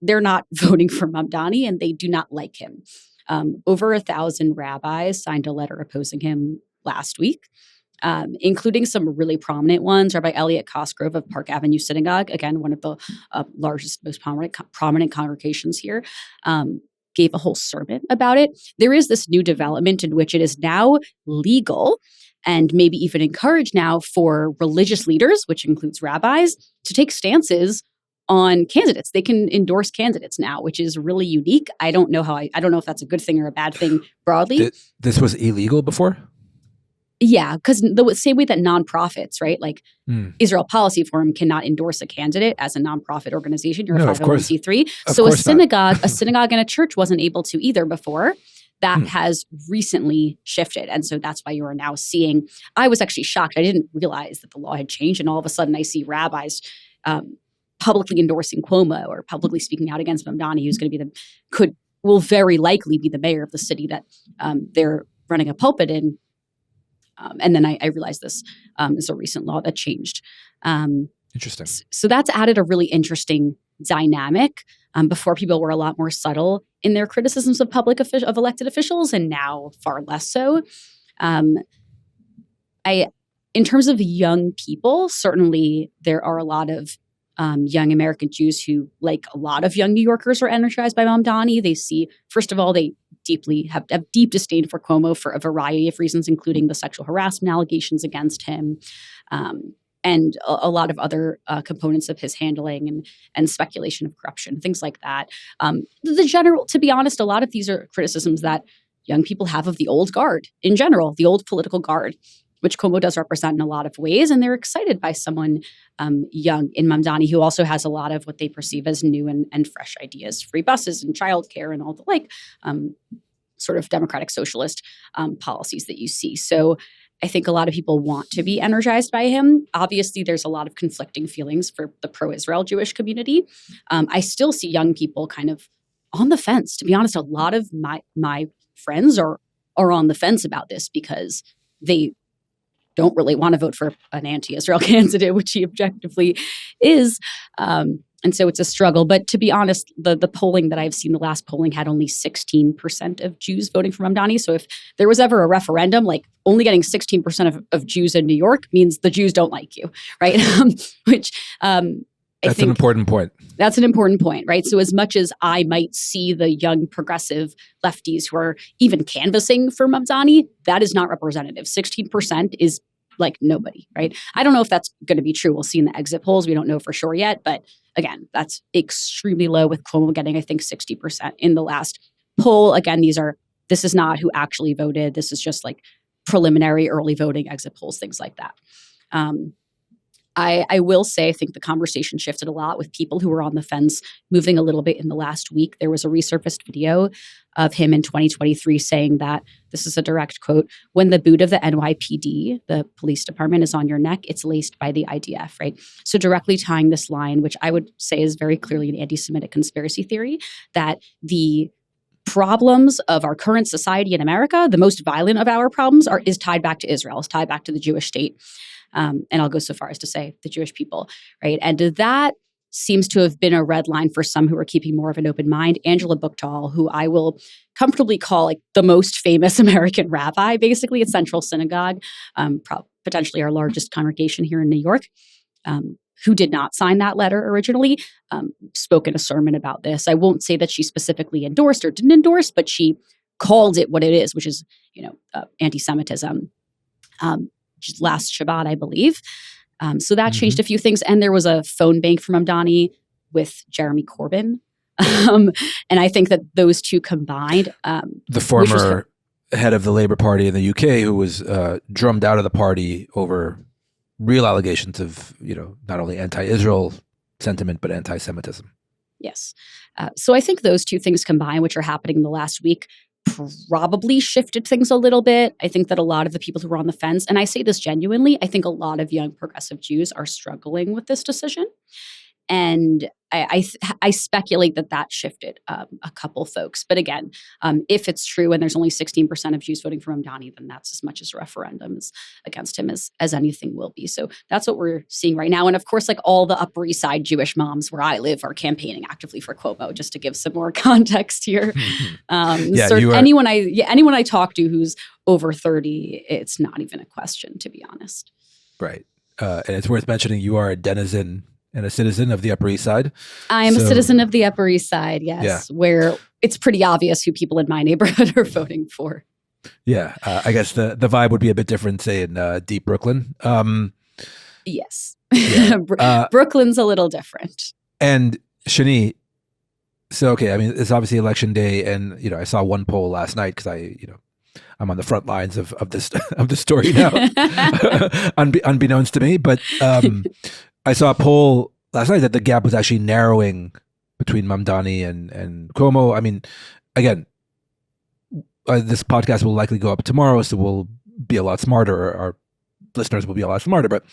they're not voting for Mamdani, and they do not like him. Over 1,000 rabbis signed a letter opposing him last week, including some really prominent ones. Rabbi Elliot Cosgrove of Park Avenue Synagogue, again, one of the largest, most prominent congregations here, gave a whole sermon about it. There is this new development in which it is now legal and maybe even encouraged now for religious leaders, which includes rabbis, to take stances on candidates. They can endorse candidates now, which is really unique. I don't know if that's a good thing or a bad thing broadly. This was illegal before? Yeah, because the same way that nonprofits, right? Like Israel Policy Forum cannot endorse a candidate as a nonprofit organization. You're a 501c3. So a synagogue and a church wasn't able to either before. That has recently shifted. And so that's why you are now seeing, I was actually shocked. I didn't realize that the law had changed. And all of a sudden I see rabbis publicly endorsing Cuomo or publicly speaking out against Mamdani, who's going to be will very likely be the mayor of the city that they're running a pulpit in. And then I realized this is a recent law that changed. Interesting. So that's added a really interesting dynamic. Before, people were a lot more subtle in their criticisms of of elected officials, and now far less so. In terms of young people, certainly there are a lot of young American Jews who, like a lot of young New Yorkers, are energized by Mamdani. They see, first of all, they have deep disdain for Cuomo for a variety of reasons, including the sexual harassment allegations against him, and a lot of other components of his handling and speculation of corruption, things like that. To be honest, a lot of these are criticisms that young people have of the old guard in general, the old political guard, which Cuomo does represent in a lot of ways. And they're excited by someone young in Mamdani who also has a lot of what they perceive as new and fresh ideas, free buses and childcare and all the sort of democratic socialist policies that you see. So I think a lot of people want to be energized by him. Obviously, there's a lot of conflicting feelings for the pro-Israel Jewish community. I still see young people kind of on the fence. To be honest, a lot of my friends are on the fence about this because they don't really want to vote for an anti-Israel candidate, which he objectively is. And so it's a struggle. But to be honest, the polling that I've seen, the last polling had only 16% of Jews voting for Mamdani. So if there was ever a referendum, like only getting 16% of Jews in New York means the Jews don't like you, right? Which that's an important point. That's an important point, right? So as much as I might see the young progressive lefties who are even canvassing for Mamdani, that is not representative. 16% is like nobody, right? I don't know if that's going to be true. We'll see in the exit polls. We don't know for sure yet. But again, that's extremely low, with Cuomo getting, I think, 60% in the last poll. Again, this is not who actually voted. This is just like preliminary early voting, exit polls, things like that. I will say, I think the conversation shifted a lot with people who were on the fence moving a little bit in the last week. There was a resurfaced video of him in 2023 saying that, this is a direct quote, "When the boot of the NYPD, the police department, is on your neck, it's laced by the IDF," right? So directly tying this line, which I would say is very clearly an anti-Semitic conspiracy theory, that the problems of our current society in America, the most violent of our problems, is tied back to Israel, is tied back to the Jewish state. And I'll go so far as to say the Jewish people, right? And that seems to have been a red line for some who are keeping more of an open mind. Angela Buchtal, who I will comfortably call like the most famous American rabbi, basically at Central Synagogue, potentially our largest congregation here in New York, who did not sign that letter originally, spoke in a sermon about this. I won't say that she specifically endorsed or didn't endorse, but she called it what it is, which is, anti-Semitism. Just last Shabbat, I believe. So that changed a few things. And there was a phone bank from Mamdani with Jeremy Corbyn. And I think that those two combined. The former head of the Labour Party in the UK, who was drummed out of the party over real allegations of, not only anti-Israel sentiment, but anti-Semitism. Yes. So I think those two things combined, which are happening in the last week, probably shifted things a little bit. I think that a lot of the people who were on the fence, and I say this genuinely, I think a lot of young progressive Jews are struggling with this decision. And I speculate that shifted a couple folks. But again, if it's true and there's only 16% of Jews voting for Mamdani, then that's as much as a referendum against him as anything will be. So that's what we're seeing right now. And of course, like all the Upper East Side Jewish moms where I live are campaigning actively for Cuomo, just to give some more context here. Anyone I talk to who's over 30, it's not even a question, to be honest. Right. And it's worth mentioning you are a denizen and a citizen of the Upper East Side. I am a citizen of the Upper East Side, yes, where it's pretty obvious who people in my neighborhood are voting for. Yeah, I guess the vibe would be a bit different, say, in deep Brooklyn. Yes. Yeah. Brooklyn's a little different. And Shanie, so, okay, I mean, it's obviously election day, and, I saw one poll last night because I'm on the front lines of this of the story now, unbeknownst to me, but I saw a poll last night that the gap was actually narrowing between Mamdani and Cuomo. I mean, again, this podcast will likely go up tomorrow, so we'll be a lot smarter. Our listeners will be a lot smarter. But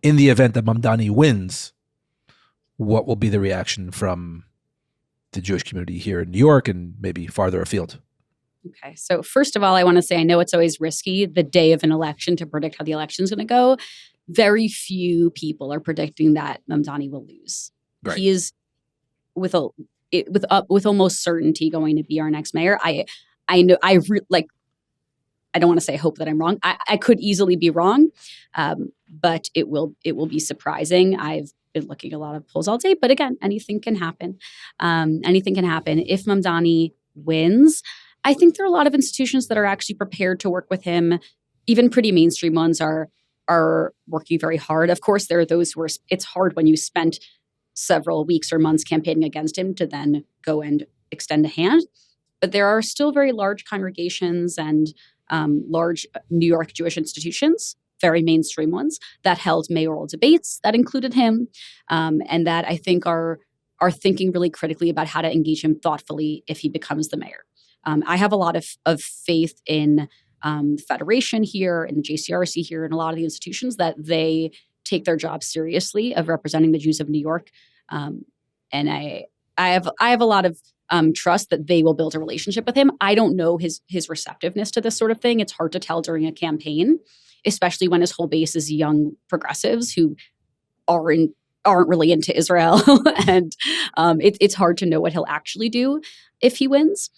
in the event that Mamdani wins, what will be the reaction from the Jewish community here in New York and maybe farther afield? Okay, so first of all, I want to say I know it's always risky the day of an election to predict how the election is going to go. Very few people are predicting that Mamdani will lose. Right. He is with almost certainty going to be our next mayor. I know I don't want to say hope that I'm wrong. I could easily be wrong, but it will be surprising. I've been looking at a lot of polls all day, but again, anything can happen. Anything can happen. If Mamdani wins, I think there are a lot of institutions that are actually prepared to work with him. Even pretty mainstream ones are working very hard. Of course, there are those who it's hard when you spent several weeks or months campaigning against him to then go and extend a hand. But there are still very large congregations and large New York Jewish institutions, very mainstream ones, that held mayoral debates that included him, and that I think are thinking really critically about how to engage him thoughtfully if he becomes the mayor. I have a lot of faith in the Federation here, in the JCRC here, and a lot of the institutions that they take their job seriously of representing the Jews of New York. And I have a lot of trust that they will build a relationship with him. I don't know his receptiveness to this sort of thing. It's hard to tell during a campaign, especially when his whole base is young progressives who aren't really into Israel. And it's hard to know what he'll actually do if he wins.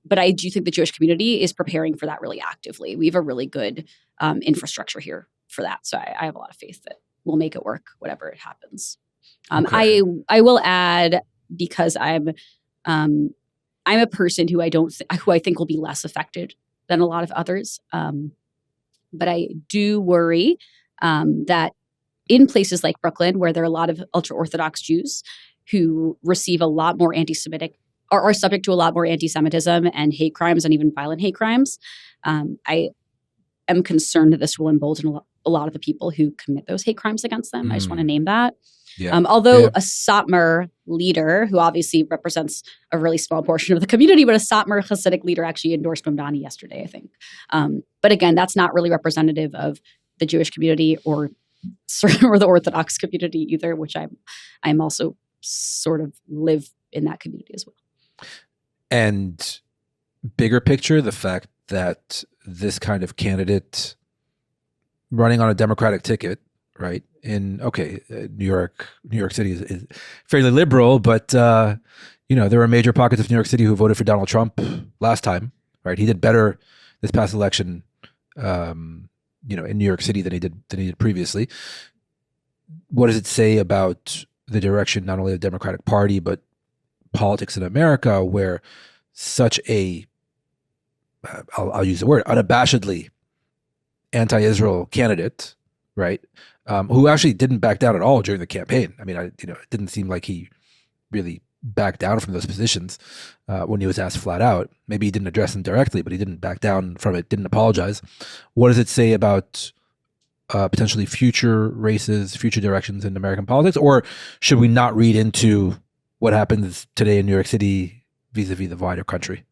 But I do think the Jewish community is preparing for that really actively. We have a really good infrastructure here for that. So I have a lot of faith that we'll make it work, whatever it happens. Okay. I will add, because I'm a person who I think will be less affected than a lot of others. But I do worry that in places like Brooklyn, where there are a lot of ultra-Orthodox Jews who receive a lot more anti-Semitic, are subject to a lot more anti-Semitism and hate crimes, and even violent hate crimes. I am concerned that this will embolden a lot of the people who commit those hate crimes against them. I just want to name that. Yeah. Although a Satmar leader, who obviously represents a really small portion of the community, but a Satmar Hasidic leader actually endorsed Mamdani yesterday, I think. But again, that's not really representative of the Jewish community or the Orthodox community either, which I'm also sort of live in that community as well. And bigger picture, the fact that this kind of candidate running on a Democratic ticket, right? New York City is fairly liberal, but there were major pockets of New York City who voted for Donald Trump last time, right? He did better this past election, in New York City than he did previously. What does it say about the direction not only of the Democratic Party but politics in America, where such a I'll use the word unabashedly anti-Israel candidate, right? Who actually didn't back down at all during the campaign. I mean, it didn't seem like he really backed down from those positions when he was asked flat out. Maybe he didn't address them directly, but he didn't back down from it, didn't apologize. What does it say about potentially future races, future directions in American politics? Or should we not read into what happens today in New York City vis-a-vis the wider country?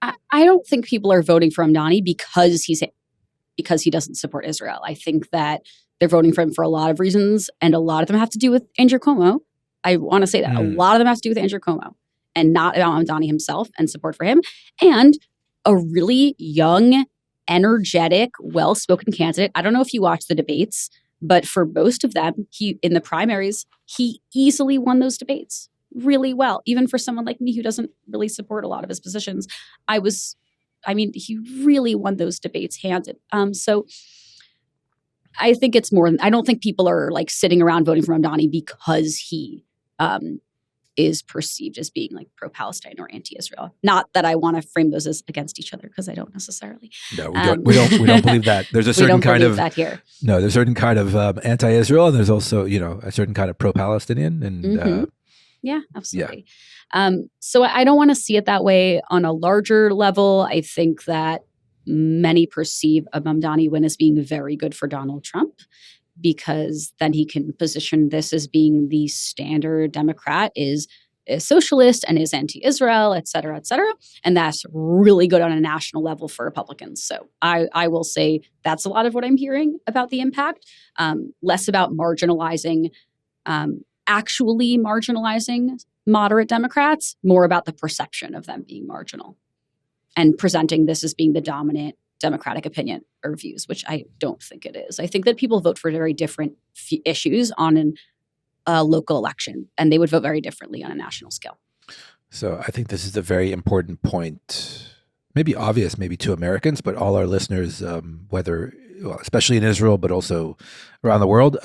I don't think people are voting for Mamdani because he doesn't support Israel. I think that they're voting for him for a lot of reasons, and a lot of them have to do with Andrew Cuomo. I want to say that. A lot of them have to do with Andrew Cuomo and not about Mamdani himself and support for him. And a really young, energetic, well-spoken candidate. I don't know if you watched the debates, but for most of them, in the primaries, he easily won those debates really well. Even for someone like me who doesn't really support a lot of his positions, he really won those debates handed. So I think it's more. I don't think people are like sitting around voting for Mamdani because he is perceived as being like pro-Palestine or anti-Israel. Not that I want to frame those as against each other, because I don't necessarily. No, we don't believe that. There's a certain kind of that here. No, there's a certain kind of anti-Israel, and there's also a certain kind of pro-Palestinian, and yeah, absolutely. Yeah. So I don't want to see it that way on a larger level. I think that many perceive a Mamdani win as being very good for Donald Trump, because then he can position this as being the standard Democrat is socialist and is anti-Israel, et cetera, et cetera. And that's really good on a national level for Republicans. So I will say that's a lot of what I'm hearing about the impact, less about actually marginalizing moderate Democrats, more about the perception of them being marginal and presenting this as being the dominant Democratic opinion or views, which I don't think it is. I think that people vote for very different issues on a local election, and they would vote very differently on a national scale. So I think this is a very important point, maybe obvious, maybe to Americans, but all our listeners, especially in Israel, but also around the world,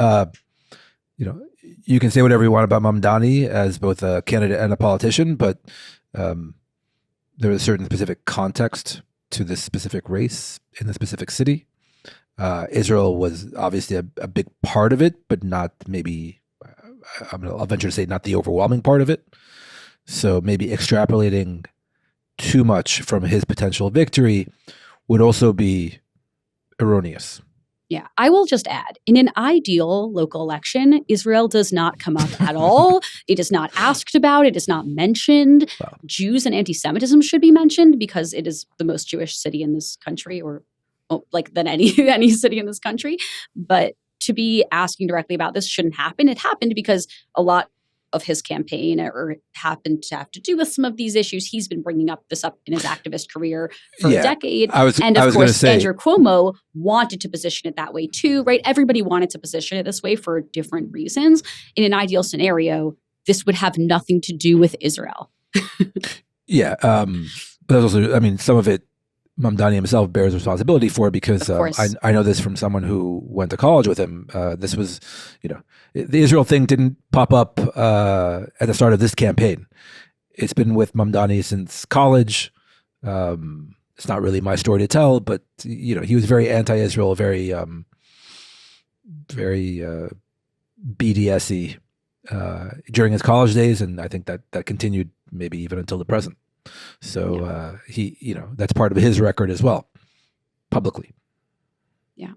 you can say whatever you want about Mamdani as both a candidate and a politician, but there is a certain specific context to this specific race in the specific city. Israel was obviously a big part of it, but not maybe, I'll venture to say, not the overwhelming part of it. So maybe extrapolating too much from his potential victory would also be erroneous. Yeah, I will just add, in an ideal local election, Israel does not come up at all. It is not asked about. It is not mentioned. Wow. Jews and anti-Semitism should be mentioned because it is the most Jewish city in this country, than any city in this country. But to be asking directly about this shouldn't happen. It happened because a lot of his campaign or happened to have to do with some of these issues. He's been bringing this up in his activist career for a decade. Of course, Andrew Cuomo wanted to position it that way too, right? Everybody wanted to position it this way for different reasons. In an ideal scenario, this would have nothing to do with Israel. Yeah. But there's also, some of it, Mamdani himself bears responsibility for, because I know this from someone who went to college with him. This was, the Israel thing didn't pop up at the start of this campaign. It's been with Mamdani since college. It's not really my story to tell, but he was very anti-Israel, very BDS-y during his college days, and I think that continued maybe even until the present. So he, that's part of his record as well, publicly. Yeah.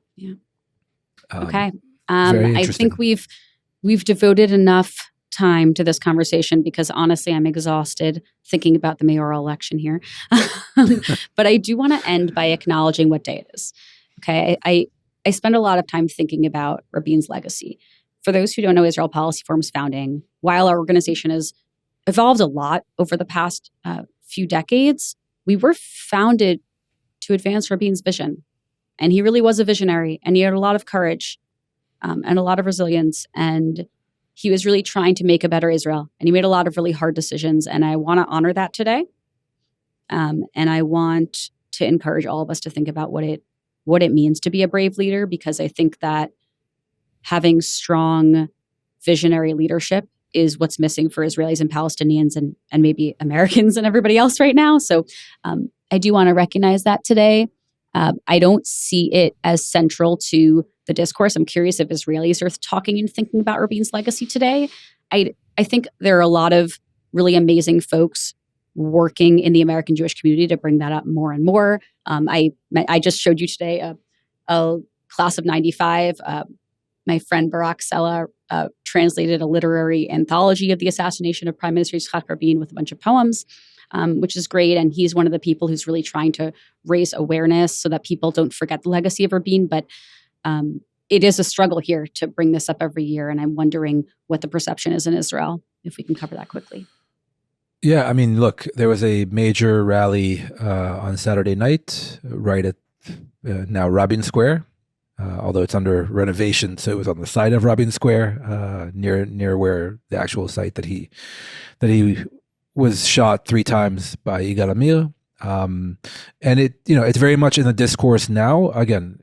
Okay. I think we've devoted enough time to this conversation because honestly, I'm exhausted thinking about the mayoral election here. But I do want to end by acknowledging what day it is. Okay. I spend a lot of time thinking about Rabin's legacy. For those who don't know Israel Policy Forum's founding, while our organization has evolved a lot over the past few decades, we were founded to advance Rabin's vision. And he really was a visionary, and he had a lot of courage and a lot of resilience. And he was really trying to make a better Israel. And he made a lot of really hard decisions. And I want to honor that today. And I want to encourage all of us to think about what it means to be a brave leader, because I think that having strong visionary leadership is what's missing for Israelis and Palestinians and maybe Americans and everybody else right now. So I do want to recognize that today. I don't see it as central to the discourse. I'm curious if Israelis are talking and thinking about Rabin's legacy today. I think there are a lot of really amazing folks working in the American Jewish community to bring that up more and more. I just showed you today a class of 95. My friend Barak Sella translated a literary anthology of the assassination of Prime Minister Yitzhak Rabin with a bunch of poems, which is great. And he's one of the people who's really trying to raise awareness so that people don't forget the legacy of Rabin. But it is a struggle here to bring this up every year. And I'm wondering what the perception is in Israel, if we can cover that quickly. Yeah, I mean, look, there was a major rally on Saturday night right at now Rabin Square, although it's under renovation. So it was on the side of Rabin Square, near where the actual site that he was shot 3 times by Yigal Amir. And it's very much in the discourse now. Again,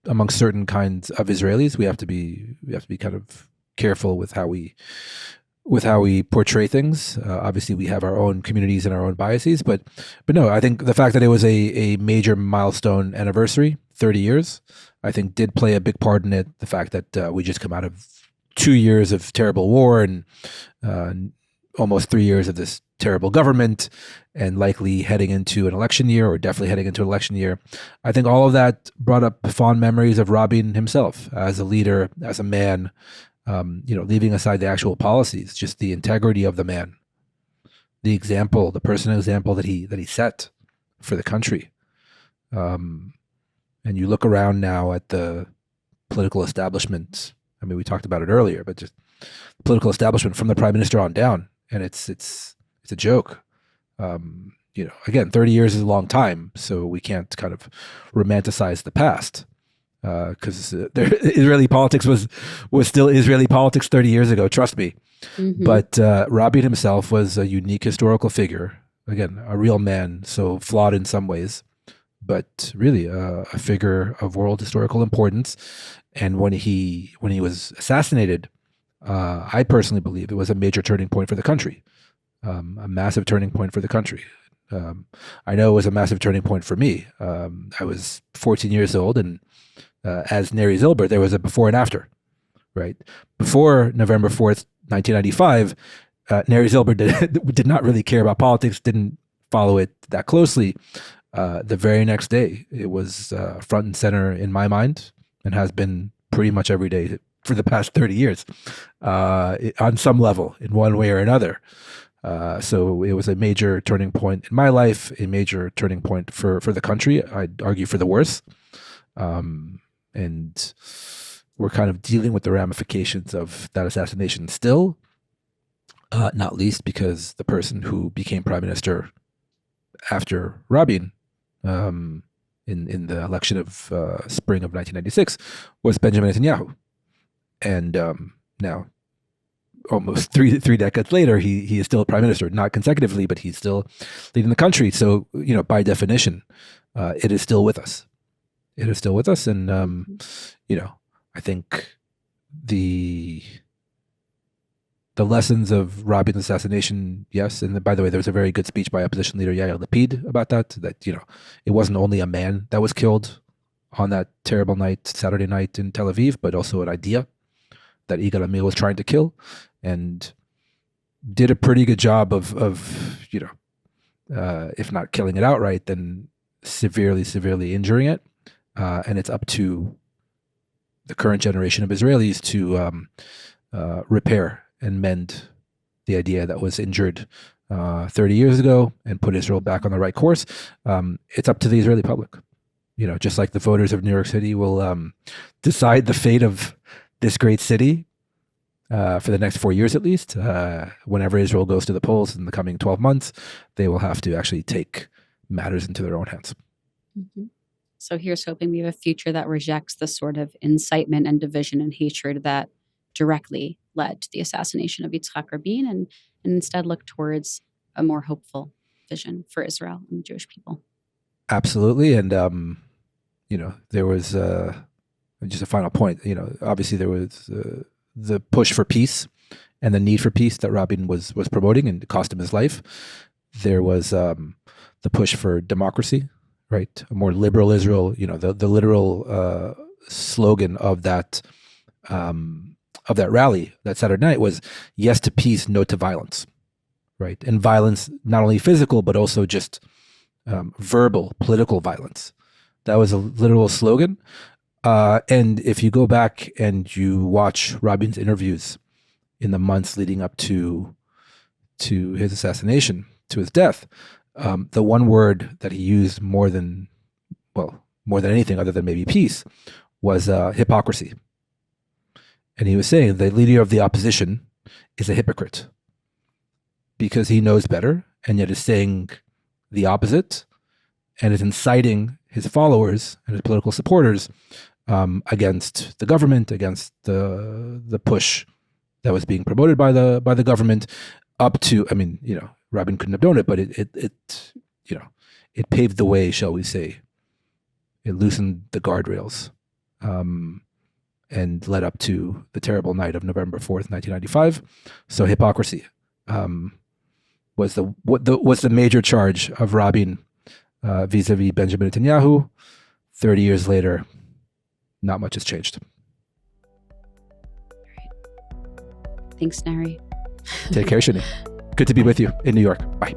among certain kinds of Israelis, we have to be kind of careful with how we portray things. Obviously, we have our own communities and our own biases, but no, I think the fact that it was a major milestone anniversary, 30 years, I think did play a big part in it. The fact that we just come out of 2 years of terrible war and almost 3 years of this terrible government, and likely heading into an election year, or definitely heading into an election year. I think all of that brought up fond memories of Rabin himself as a leader, as a man. Leaving aside the actual policies, just the integrity of the man, the example, the personal example that he set for the country. And you look around now at the political establishment. I mean, we talked about it earlier, but just the political establishment from the prime minister on down, and it's a joke. Again, 30 years is a long time, so we can't kind of romanticize the past. Because Israeli politics was still Israeli politics 30 years ago, trust me. Mm-hmm. But Rabin himself was a unique historical figure. Again, a real man, so flawed in some ways, but really a figure of world historical importance. And when he was assassinated, I personally believe it was a major turning point for the country, a massive turning point for the country. I know it was a massive turning point for me. I was 14 years old, and as Neri Zilber, there was a before and after, right? Before November 4th, 1995, Neri Zilber did not really care about politics, didn't follow it that closely. The very next day, it was front and center in my mind, and has been pretty much every day for the past 30 years, on some level, in one way or another. So it was a major turning point in my life, a major turning point for the country. I'd argue for the worse. And we're kind of dealing with the ramifications of that assassination still, not least because the person who became prime minister after Rabin in the election of spring of 1996 was Benjamin Netanyahu. And now, almost three decades later, he is still prime minister, not consecutively, but he's still leading the country. So, by definition, it is still with us. It is still with us, and I think the lessons of Rabin's assassination, yes. And by the way, there was a very good speech by opposition leader Yair Lapid about that. That it wasn't only a man that was killed on that terrible night, Saturday night in Tel Aviv, but also an idea that Yigal Amir was trying to kill, and did a pretty good job of if not killing it outright, then severely injuring it. And it's up to the current generation of Israelis to repair and mend the idea that was injured 30 years ago and put Israel back on the right course. It's up to the Israeli public. Just like the voters of New York City will decide the fate of this great city for the next 4 years at least. Whenever Israel goes to the polls in the coming 12 months, they will have to actually take matters into their own hands. Mm-hmm. So here's hoping we have a future that rejects the sort of incitement and division and hatred that directly led to the assassination of Yitzhak Rabin, and instead look towards a more hopeful vision for Israel and the Jewish people. Absolutely. And, there was just a final point. Obviously there was the push for peace and the need for peace that Rabin was promoting, and it cost him his life. There was the push for democracy, right? A more liberal Israel. The literal slogan of that rally that Saturday night was "Yes to peace, no to violence," right? And violence, not only physical but also just verbal, political violence. That was a literal slogan. And if you go back and you watch Rabin's interviews in the months leading up to his assassination, to his death, the one word that he used more than anything other than maybe peace was hypocrisy. And he was saying the leader of the opposition is a hypocrite because he knows better and yet is saying the opposite and is inciting his followers and his political supporters against the government, against the push that was being promoted by the government, up to, Rabin couldn't have done it, but it paved the way, shall we say. It loosened the guardrails and led up to the terrible night of November 4th, 1995. So hypocrisy was the major charge of Rabin vis-a-vis Benjamin Netanyahu. 30 years later, not much has changed. Thanks, Neri. Take care, Shanie. Good to be with you in New York. Bye.